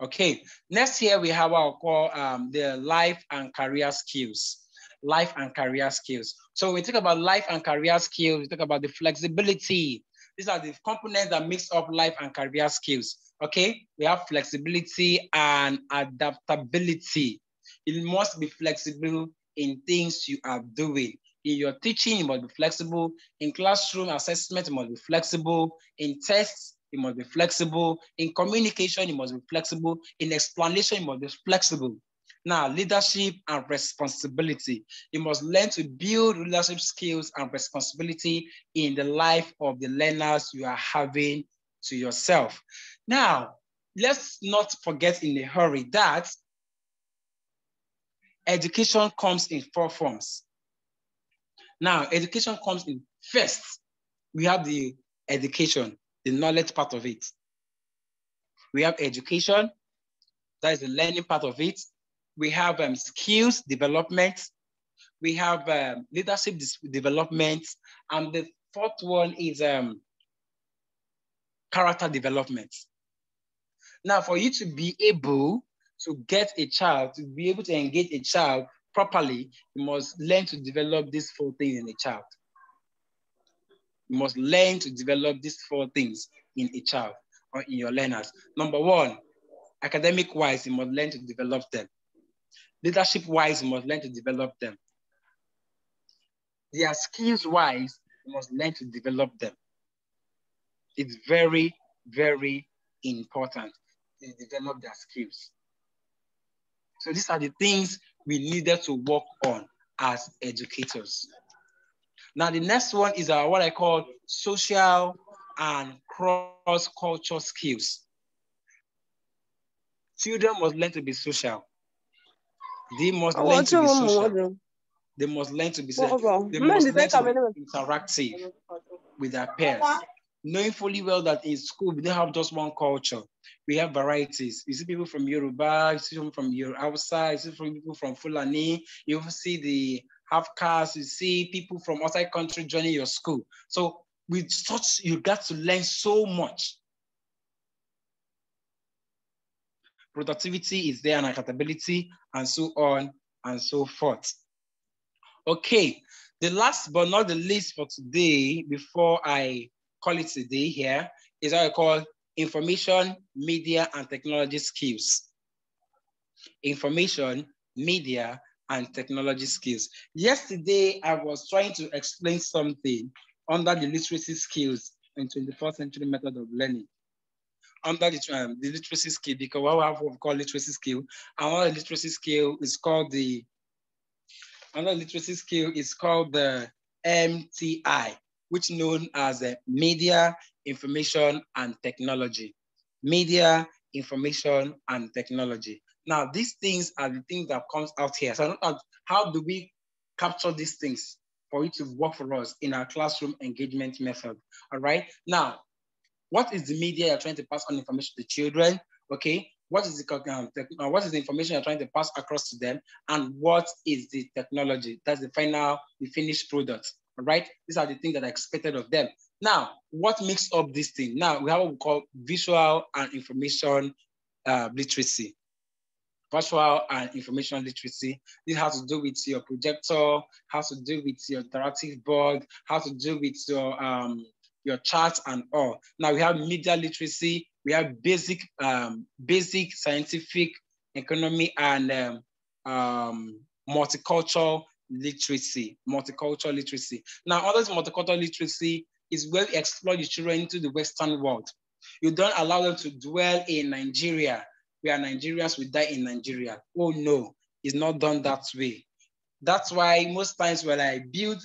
Okay, next here we have what we call the life and career skills. Life and career skills. So when we talk about life and career skills, we talk about the flexibility. These are the components that makes up life and career skills. Okay, we have flexibility and adaptability. You must be flexible in things you are doing. In your teaching, you must be flexible. In classroom assessment, you must be flexible. In tests, you must be flexible. In communication, you must be flexible. In explanation, you must be flexible. Now, leadership and responsibility. You must learn to build leadership skills and responsibility in the life of the learners you are having to yourself. Now, let's not forget in a hurry that education comes in 4 forms. Now, education comes in first. We have the education, the knowledge part of it. We have education, that is the learning part of it. We have skills development. We have leadership development. And the 4th one is character development. Now, for you to be able to get a child, to be able to engage a child properly, you must learn to develop these 4 things in a child. You must learn to develop these 4 things in a child or in your learners. Number 1, academic-wise, you must learn to develop them. Leadership-wise, you must learn to develop them. Their skills-wise, you must learn to develop them. It's very, very important to develop their skills. So these are the things we needed to work on as educators. Now, the next one is what I call social and cross-cultural skills. Children must learn to be social. They must learn to be social. They must learn to be social. They must learn to be interactive with their peers. Knowing fully well that in school, we don't have just one culture. We have varieties. You see people from Yoruba, you see people from Hausa, you see people from Fulani, you see the half caste, you see people from outside country joining your school. So with such, you got to learn so much. Productivity is there and accountability and so on and so forth. Okay, the last but not the least for today, before I call it a day here, is what I call information, media, and technology skills. information, media, and technology skills. Yesterday, I was trying to explain something under the literacy skills in 21st century method of learning. Under the literacy skill, because what we call literacy skill, another literacy skill is called the MTI, which is known as media, information, and technology. Media, information, and technology. Now, these things are the things that comes out here. So how do we capture these things for it to work for us in our classroom engagement method? All right. Now, what is the media you're trying to pass on information to children? Okay. What is the information you're trying to pass across to them? And what is the technology? That's the finished product. All right. These are the things that are expected of them. Now, what makes up this thing? Now, we have what we call visual and information literacy. Visual and information literacy. This has to do with your projector, has to do with your interactive board, has to do with your charts and all. Now we have media literacy, we have basic scientific economy and multicultural literacy. Now, all this multicultural literacy is where we explore the children into the Western world. You don't allow them to dwell in Nigeria. We are Nigerians, we die in Nigeria. Oh no, it's not done that way. That's why most times when I build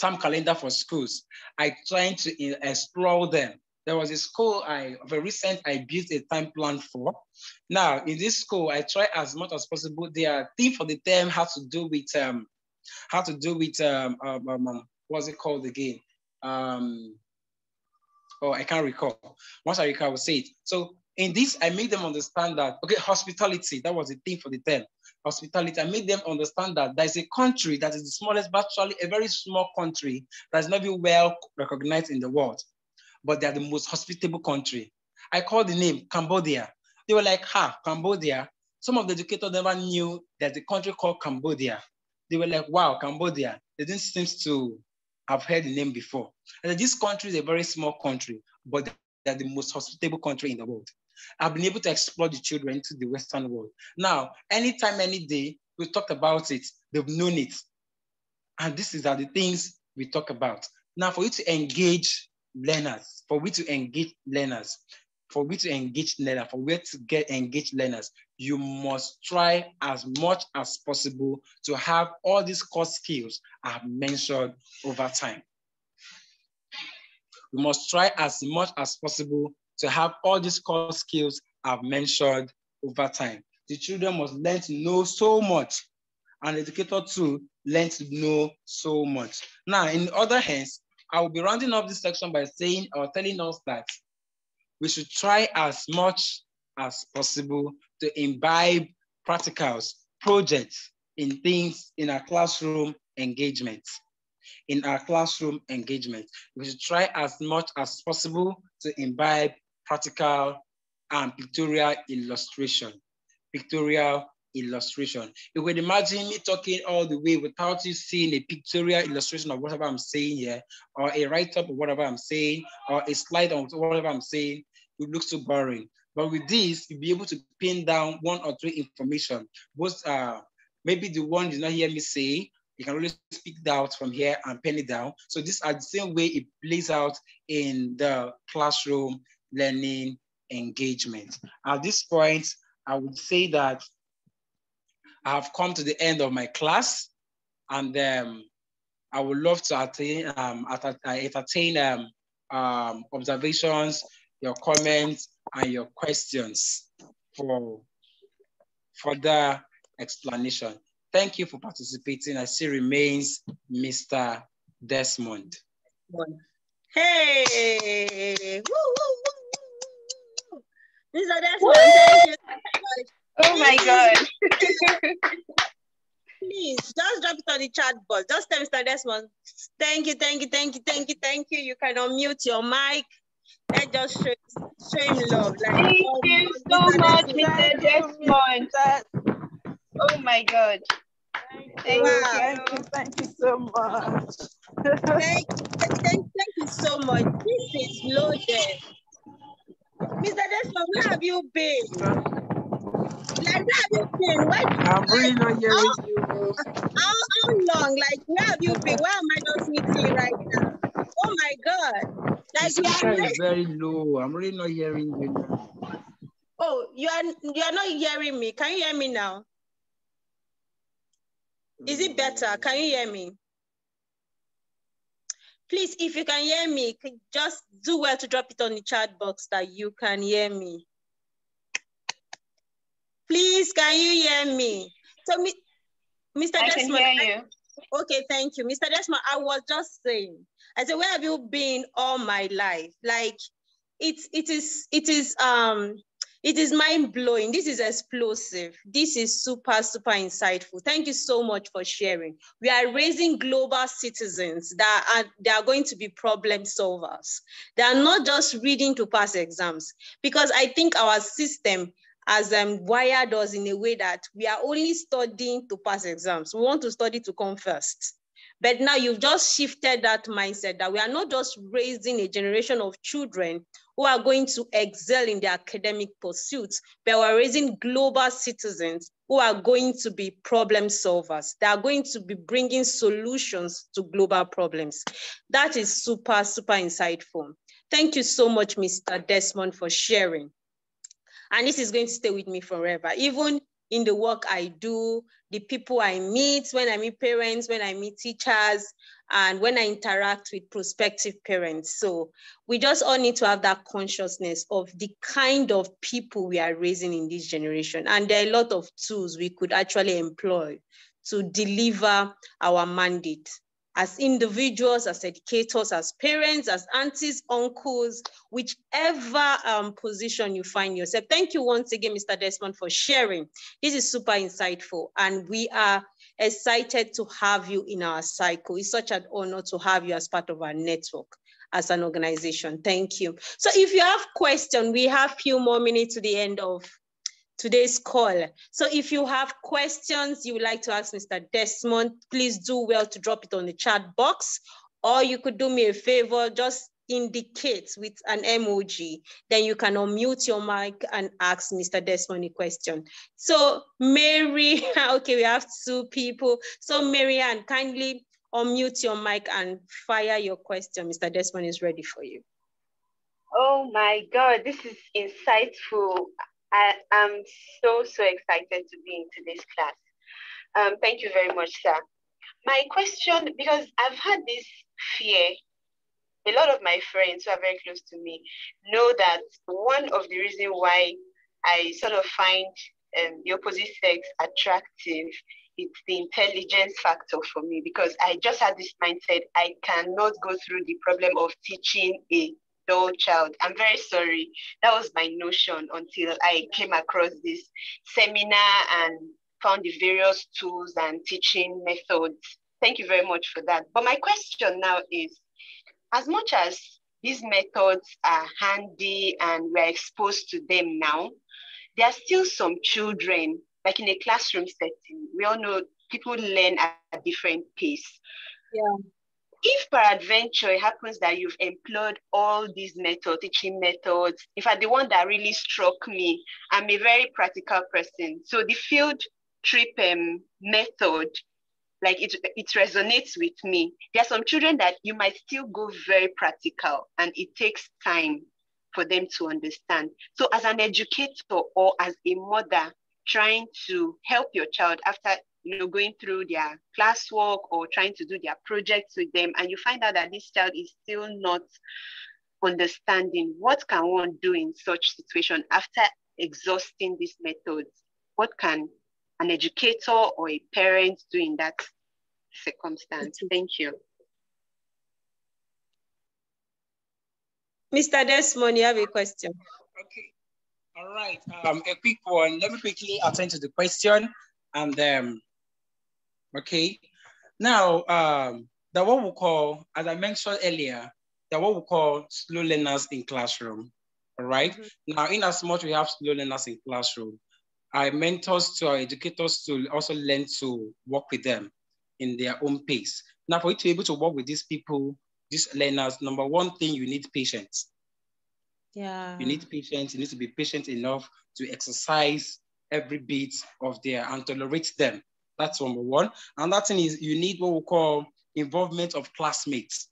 term calendar for schools, I try to explore them. There was a school very recent I built a time plan for. Now in this school, I try as much as possible. Their theme for the term has to do with what's it called again? I can't recall. Once I recall, I will say it. So in this, I made them understand that, okay, hospitality, that was the theme for the term. Hospitality, I made them understand that there's a country that is the smallest, but actually a very small country that's not very well recognized in the world, but they're the most hospitable country. I called the name Cambodia. They were like, Cambodia. Some of the educators never knew that the country called Cambodia. They were like, wow, Cambodia. They didn't seem to have heard the name before. And this country is a very small country, but they're the most hospitable country in the world. I've been able to explore the children into the Western world. Now, anytime, any day, we talk about it, they've known it. And these are the things we talk about. Now, for you to engage learners, for we to engage learners, you must try as much as possible to have all these core skills I've mentioned over time. We must try as much as possible to have all these core skills I've mentioned over time. The children must learn to know so much, and the educator too learn to know so much. Now, in other hands, I will be rounding up this section by saying or telling us that we should try as much as possible to imbibe practicals, projects in things in our classroom engagement. We should try as much as possible to imbibe practical and pictorial illustration. You would imagine me talking all the way without you seeing a pictorial illustration of whatever I'm saying here, or a write-up of whatever I'm saying, or a slide on whatever I'm saying. It looks so boring. But with this, you'll be able to pin down one or two information. Both maybe the one you did not hear me say, you can really speak that out from here and pen it down. So this are the same way it plays out in the classroom learning engagement. At this point, I would say that I have come to the end of my class, and I would love to entertain observations, your comments, and your questions for further explanation. Thank you for participating. I see remains Mr. Desmond. Hey! Woo, woo, woo, woo. Mr. Desmond, thank you. Oh my God. Please, just drop it on the chat box. Just tell Mr. Desmond, thank you. You can unmute your mic. Let's just show him love. Thank you so much, Mr. Desmond. Oh my God. Thank you so much. Thank you so much. This is loaded. Mr. Desmond, where have you been? Like, where have you been? I'm really not hearing you. How long? Like, where have you been? Why am I just meeting you right now? Oh my God. The Like, we speaker are is very low. I'm really not hearing you now. Oh, you are not hearing me. Can you hear me now? Is it better? Can you hear me? Please, if you can hear me, just do well to drop it on the chat box that you can hear me. Please, can you hear me? So, Mr. I Desmond, can hear you. Okay, thank you. Mr. Desmond, I was just saying, I said, where have you been all my life? Like, it is mind-blowing. This is explosive. This is super, super insightful. Thank you so much for sharing. We are raising global citizens that they are going to be problem solvers. They are not just reading to pass exams, because I think our system has wired us in a way that we are only studying to pass exams. We want to study to come first. But now you've just shifted that mindset that we are not just raising a generation of children who are going to excel in their academic pursuits, but we're raising global citizens who are going to be problem solvers. They are going to be bringing solutions to global problems. That is super, super insightful. Thank you so much, Mr. Desmond, for sharing. And this is going to stay with me forever. Even in the work I do, the people I meet, when I meet parents, when I meet teachers, and when I interact with prospective parents. So we just all need to have that consciousness of the kind of people we are raising in this generation. And there are a lot of tools we could actually employ to deliver our mandate as individuals, as educators, as parents, as aunties, uncles, whichever position you find yourself. Thank you once again, Mr. Desmond, for sharing. This is super insightful, and we are excited to have you in our cycle. It's such an honor to have you as part of our network as an organization. Thank you. So if you have questions, we have a few more minutes to the end of today's call. So if you have questions you would like to ask Mr. Desmond, please do well to drop it on the chat box, or you could do me a favor, just indicate with an emoji, then you can unmute your mic and ask Mr. Desmond a question. So Mary, okay, we have two people. So Marianne, kindly unmute your mic and fire your question. Mr. Desmond is ready for you. Oh my God, this is insightful. I am so excited to be in today's class. Thank you very much, sir. My question, because I've had this fear, a lot of my friends who are very close to me know that one of the reasons why I sort of find the opposite sex attractive, it's the intelligence factor for me, because I just had this mindset, I cannot go through the problem of teaching a dull child. I'm very sorry. That was my notion until I came across this seminar and found the various tools and teaching methods. Thank you very much for that. But my question now is, as much as these methods are handy and we're exposed to them now, there are still some children, like in a classroom setting, we all know people learn at a different pace. Yeah. If peradventure it happens that you've employed all these methods, teaching methods, in fact, the one that really struck me, I'm a very practical person. So the field trip method, like it resonates with me. There are some children that you might still go very practical and it takes time for them to understand. So as an educator or as a mother trying to help your child after going through their classwork or trying to do their projects with them, and you find out that this child is still not understanding, what can one do in such situation after exhausting these methods? What can an educator or a parent do in that circumstance? Thank you. Mr. Desmond, you have a question. Okay. All right. A quick one. Let me quickly attend to the question. And okay. Now, that what we call, as I mentioned earlier, that what we call slow learners in classroom. All right. Mm-hmm. Now, in as much we have slow learners in classroom, our mentors to our educators to also learn to work with them in their own pace. Now, for you to be able to work with these people, these learners, number one thing, you need patience. Yeah. You need patience. You need to be patient enough to exercise every bit of there and tolerate them. That's number one. And that thing is you need what we call involvement of classmates.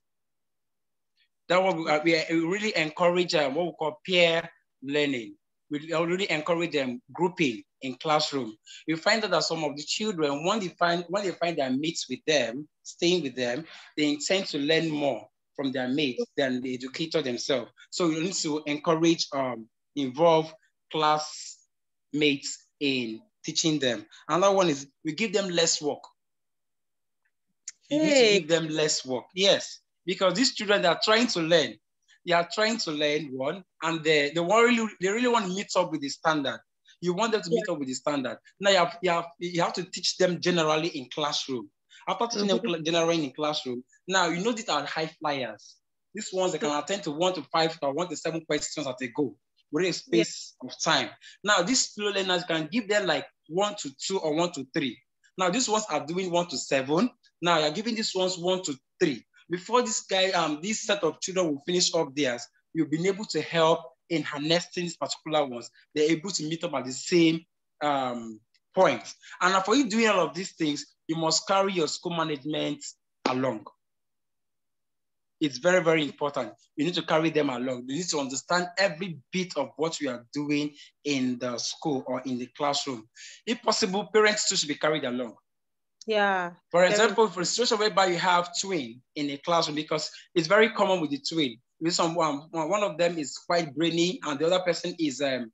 That what we really encourage what we call peer learning. We already encourage them grouping in classroom. You find that some of the children, when they find their mates with them, staying with them, they intend to learn more from their mates than the educator themselves. So you need to encourage, involve classmates in teaching them. Another one is we give them less work. You need to give them less work. Yes, because these children, they are trying to learn. They are trying to learn one, and they really want to meet up with the standard. You want them to meet up with the standard. Now you have to teach them generally in classroom. After teaching them generally in classroom, now you know these are high flyers. These ones that can attend to 1 to 5 or 1 to 7 questions at a go within a space of time. Now these slow learners can give them like 1 to 2 or 1 to 3. Now these ones are doing 1 to 7. Now you're giving these ones 1 to 3. Before this set of children will finish up theirs, you've been able to help in harnessing these particular ones. They're able to meet up at the same point. And for you doing all of these things, you must carry your school management along. It's very, very important. You need to carry them along. You need to understand every bit of what you are doing in the school or in the classroom. If possible, parents too should be carried along. Yeah. For example, for a situation whereby you have twin in a classroom, because it's very common with the twin. One of them is quite brainy and the other person is a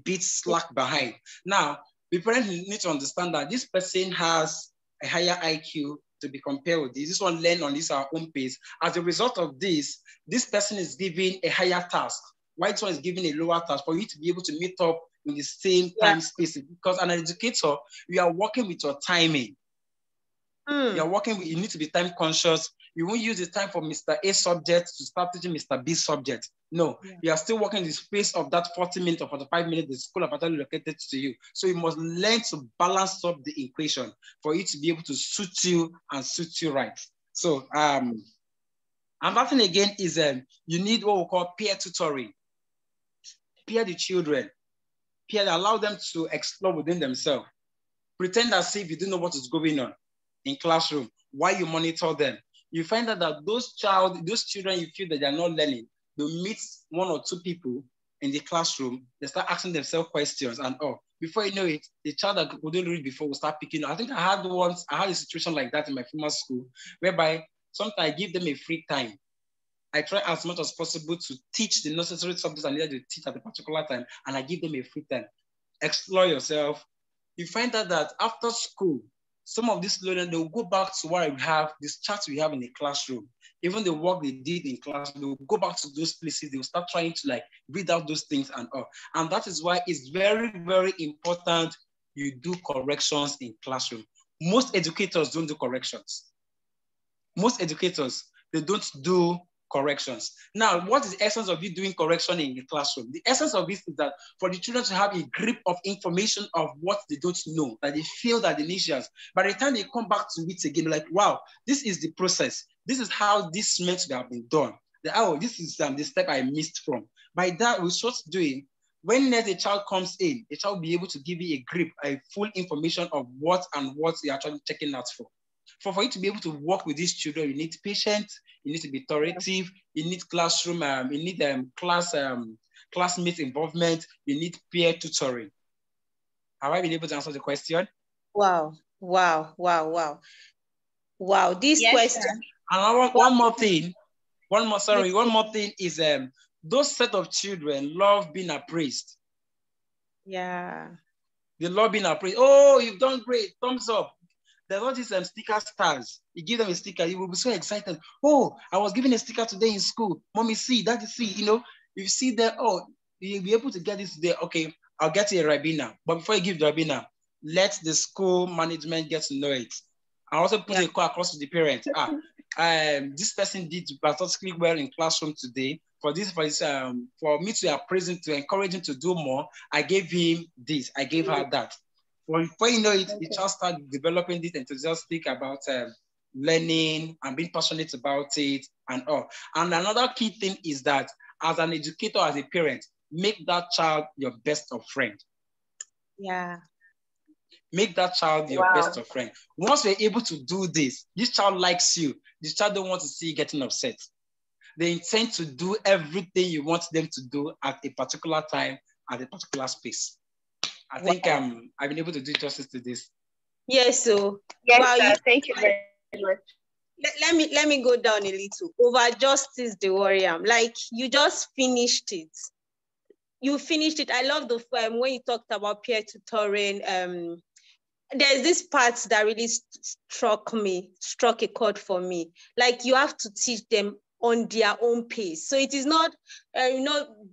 bit slack behind. Now, the parents need to understand that this person has a higher IQ to be compared with this. This one learn on this our own pace. As a result of this person is given a higher task. While this one is given a lower task for you to be able to meet up in the same time space. Because an educator, you are working with your timing. You're working with, you need to be time conscious. You won't use the time for Mr. A subject to start teaching Mr. B subject. No, you are still working in the space of that 40 minutes or 45 minutes the school have actually located to you. So you must learn to balance up the equation for it to be able to suit you and suit you right. So, another thing again is you need what we call peer tutoring. Peer the children. Peer, allow them to explore within themselves. Pretend as if you don't know what is going on in classroom while you monitor them. You find out that those children you feel that they're not learning, they'll meet 1 or 2 people in the classroom, they start asking themselves questions and before you know it, the child that couldn't read before will start picking up. I think I had a situation like that in my former school, whereby sometimes I give them a free time. I try as much as possible to teach the necessary subjects I needed to teach at a particular time, and I give them a free time. Explore yourself. You find out that after school, some of these learners, they'll go back to what we have, this chats we have in the classroom. Even the work they did in class, they'll go back to those places. They'll start trying to read out those things and all. And that is why it's very, very important you do corrections in classroom. Most educators don't do corrections. Most educators, they don't do corrections. Now, what is the essence of you doing correction in the classroom? The essence of this is that for the children to have a grip of information of what they don't know, that they feel that the initials. By the time they come back to it again, like, wow, this is the process. This is how this meant to have been done. This is the step I missed from. By that, we start doing, when a child comes in, the child will be able to give you a grip, a full information of what you're actually checking out for. For you to be able to work with these children, you need patience, you need to be iterative, you need classroom, you need classmate involvement, you need peer tutoring. Have I been able to answer the question? Wow. This question. And one more thing is those set of children love being appraised. Yeah. They love being appraised. Oh, you've done great, thumbs up. There's all these sticker stars. You give them a sticker, you will be so excited. Oh, I was given a sticker today in school. Mommy, see, daddy, see, you see that, you'll be able to get this today. Okay, I'll get you a Ribena. But before you give the Ribena, let the school management get to know it. I also put a call across to the parents. This person did fantastically well in classroom today. For me to appraise him, to encourage him to do more, I gave him this, I gave her that. Before you know it, the child starts developing this enthusiastic about learning and being passionate about it and all. And another key thing is that as an educator, as a parent, make that child your best of friend. Yeah. Make that child your best of friend. Once you're able to do this child likes you. This child don't want to see you getting upset. They intend to do everything you want them to do at a particular time, at a particular space. I think I've been able to do justice to this. Yes, so yes, thank you very much. Let me go down a little. Over justice, the worry am. Like, you just finished it. You finished it. I love the when you talked about peer tutoring. There's this part that really struck a chord for me. Like, you have to teach them on their own pace. So it is not,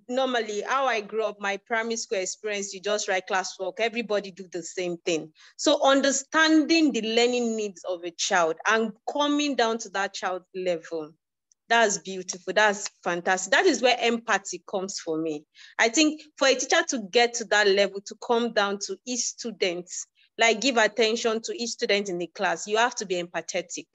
normally how I grew up, my primary school experience, you just write classwork, everybody do the same thing. So understanding the learning needs of a child and coming down to that child level, that's beautiful. That's fantastic. That is where empathy comes for me. I think for a teacher to get to that level, to come down to each student, like give attention to each student in the class, you have to be empathetic.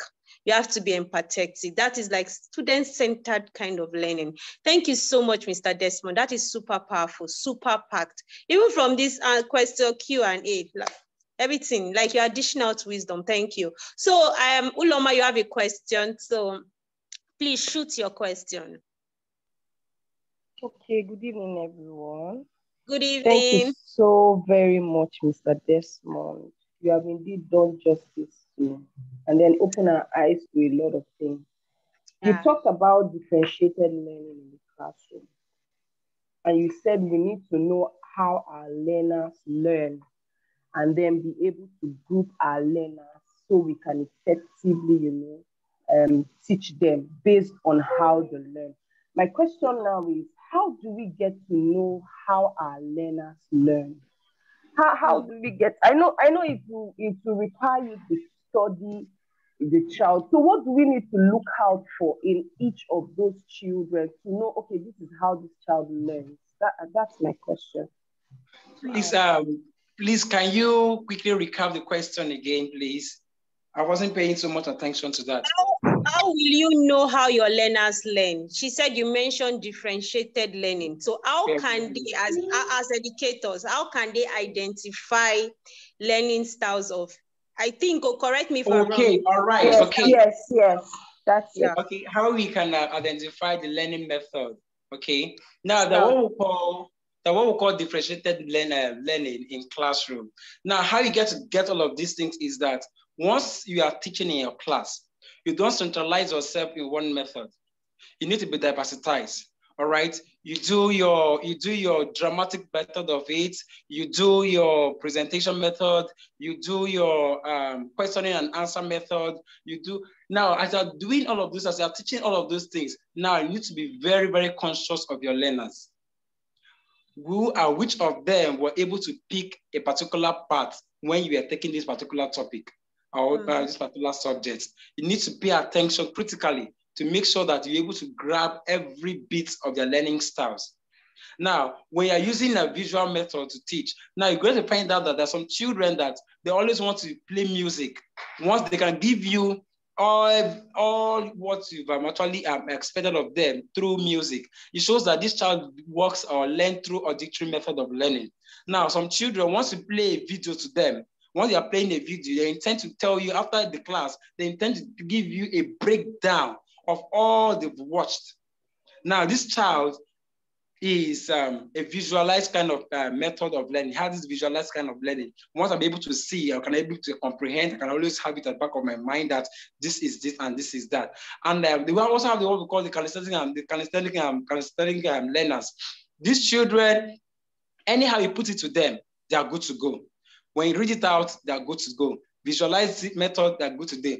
You have to be empathetic. That is like student-centered kind of learning. Thank you so much, Mr. Desmond. That is super powerful, super packed. Even from this question Q&A, like, everything, like your additional to wisdom. Thank you. So, Uloma, you have a question. So please shoot your question. Okay, good evening, everyone. Good evening. Thank you so very much, Mr. Desmond. You have indeed done justice to, and then open our eyes to a lot of things. You talked about differentiated learning in the classroom. And you said we need to know how our learners learn and then be able to group our learners so we can effectively, teach them based on how they learn. My question now is, how do we get to know how our learners learn? How do we get? I know it will require you to study the child. So what do we need to look out for in each of those children to know, okay, this is how this child learns? That's my question. Please, can you quickly recap the question again, please? I wasn't paying so much attention to that. How will you know how your learners learn? She said you mentioned differentiated learning. So how can they, as educators, how can they identify learning styles of, I think, correct me if I'm wrong. Okay, all right, yes, okay. Yes, that's it. Okay, how we can identify the learning method, okay? Now, what we call differentiated learning in classroom. Now, how you get all of these things is that once you are teaching in your class, you don't centralize yourself in one method. You need to be diversitized. All right, you do your dramatic method of it, you do your presentation method, you do your questioning and answer method, now as you're doing all of this, as you're teaching all of those things, now you need to be very, very conscious of your learners. Which of them were able to pick a particular part when you are taking this particular topic or this particular subject. You need to pay attention critically to make sure that you're able to grab every bit of their learning styles. Now, when you're using a visual method to teach, now you're going to find out that there's some children that they always want to play music. Once they can give you all what you've actually expected of them through music, it shows that this child works or learns through auditory method of learning. Now, some children, once you play a video to them, once they are playing a video, they intend to tell you after the class, they intend to give you a breakdown of all they've watched. Now, this child is a visualized kind of method of learning. How this visualized kind of learning? Once I'm able to see, I can able to comprehend, I can always have it at the back of my mind that this is this and this is that. And they will also have what we call the calisthenic learners. These children, anyhow you put it to them, they are good to go. When you read it out, they are good to go. Visualize method, they are good to go.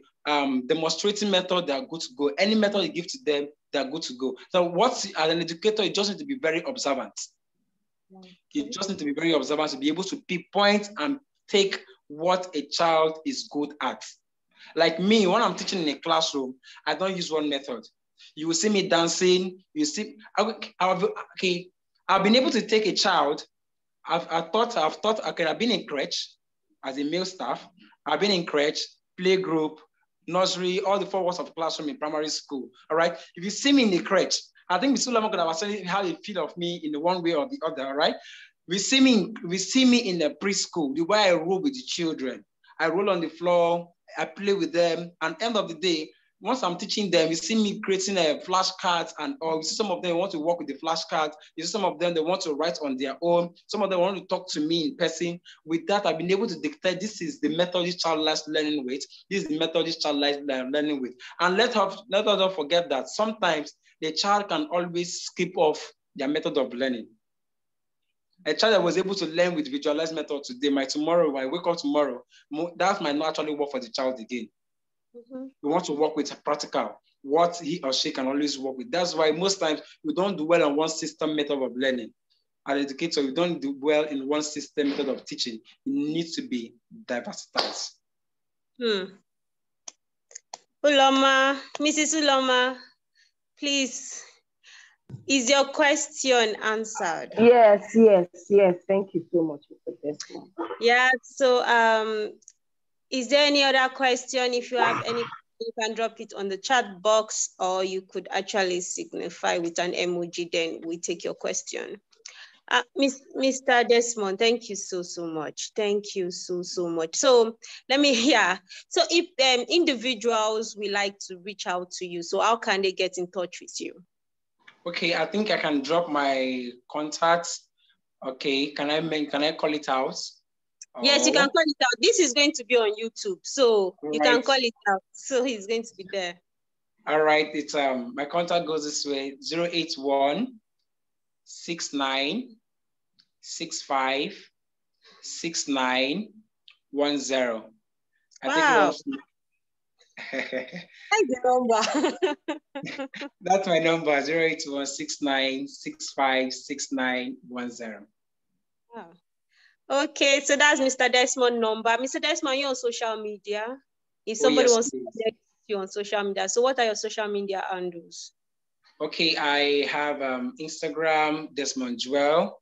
Demonstrating method, they are good to go. Any method you give to them, they are good to go. So as an educator, you just need to be very observant. You just need to be very observant to be able to pinpoint and take what a child is good at. Like me, when I'm teaching in a classroom, I don't use one method. You will see me dancing. You see, okay, I've been able to take a child. I've been in crèche as a male staff. I've been in crèche, playgroup, nursery, all the 4 walls of classroom in primary school. All right. If you see me in the crèche, I think Ms. Ulama could have said how they feel of me in the one way or the other. All right. We see me in the preschool, the way I roll with the children. I roll on the floor, I play with them, and end of the day, once I'm teaching them, you see me creating a flashcards, and or you see some of them want to work with the flashcards. You see some of them, they want to write on their own. Some of them want to talk to me in person. With that, I've been able to dictate, this is the method this child likes learning with. This is the method this child likes learning with. And let us not forget that sometimes the child can always skip off their method of learning. A child that was able to learn with visualized method today, when I wake up tomorrow, that might not actually work for the child again. Mm-hmm. We want to work with practical, what he or she can always work with. That's why most times we don't do well on one system method of learning. As educator, we don't do well in one system method of teaching. It needs to be diversified. Uloma, Mrs. Uloma, please, is your question answered? Yes. Thank you so much, Mr. Desmond. Yeah, so is there any other question? If you have any, you can drop it on the chat box, or you could signify with an emoji, then we take your question. Mr. Desmond, thank you so much. Thank you so much. So let me hear. So if individuals would like to reach out to you, so how can they get in touch with you? Okay, I think I can drop my contacts. Okay, can I call it out? Yes, you can call it out. This is going to be on YouTube, so you can call it out. So he's going to be there. All right, it's my contact goes this way: 081 69 65 69 10. I think once. That's the number. That's my number: 081 69 65 69 10. Wow. Okay, so that's Mr. Desmond's number. Mr. Desmond, you're on social media. If somebody wants to connect you on social media, so what are your social media handles? Okay, I have Instagram, Desmond Joel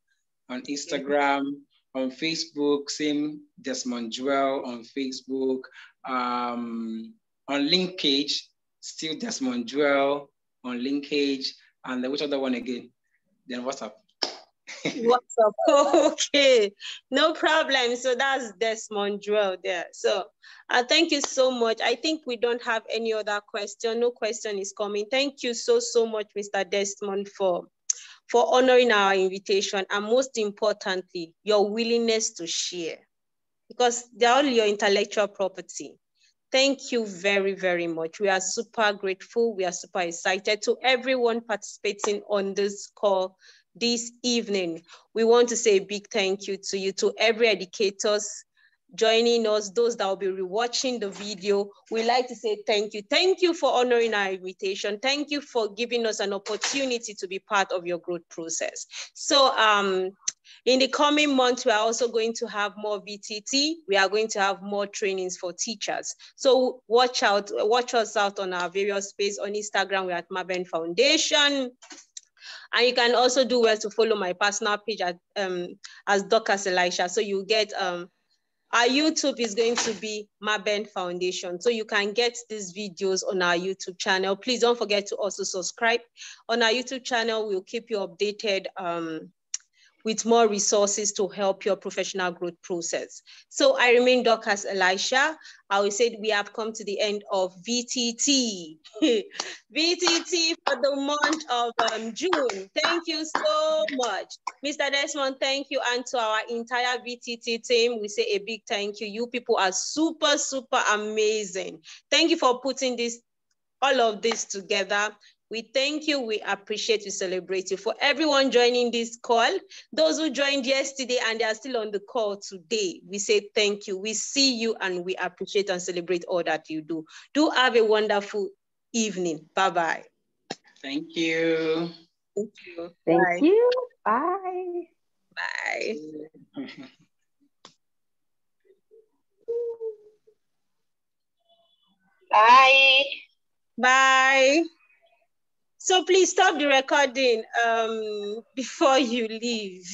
on Instagram. On Facebook, same Desmond Joel on Facebook. On linkage, still Desmond Joel on linkage. And which other one again? Then WhatsApp. WhatsApp. Okay, no problem. So that's Desmond Joel there. So thank you so much. I think we don't have any other question. No question is coming. Thank you so much, Mr. Desmond, for honoring our invitation, and most importantly, your willingness to share, because they're all your intellectual property. Thank you very much. We are super grateful. We are super excited. To everyone participating on this call this evening, we want to say a big thank you to you, to every educators joining us, those that will be rewatching the video. We like to say thank you. Thank you for honoring our invitation. Thank you for giving us an opportunity to be part of your growth process. So in the coming months, we are also going to have more VTT. We are going to have more trainings for teachers. So watch us out on our various spaces. On Instagram, we're at Maben Foundation. And you can also do well to follow my personal page at, as Dorcas Elisha. So you get, our YouTube is going to be Maben Foundation. So you can get these videos on our YouTube channel. Please don't forget to also subscribe. On our YouTube channel, we'll keep you updated with more resources to help your professional growth process. So I remain Dorcas Elisha. I will say we have come to the end of VTT. VTT for the month of June. Thank you so much. Mr. Desmond, thank you. And to our entire VTT team, we say a big thank you. You people are super amazing. Thank you for putting all of this together. We thank you, we appreciate, we celebrate you. For everyone joining this call, those who joined yesterday and they are still on the call today, we say thank you. We see you and we appreciate and celebrate all that you do. Do have a wonderful evening. Bye-bye. Thank you. Thank you. Thank you. Bye. Bye. Bye. Bye. So please stop the recording before you leave.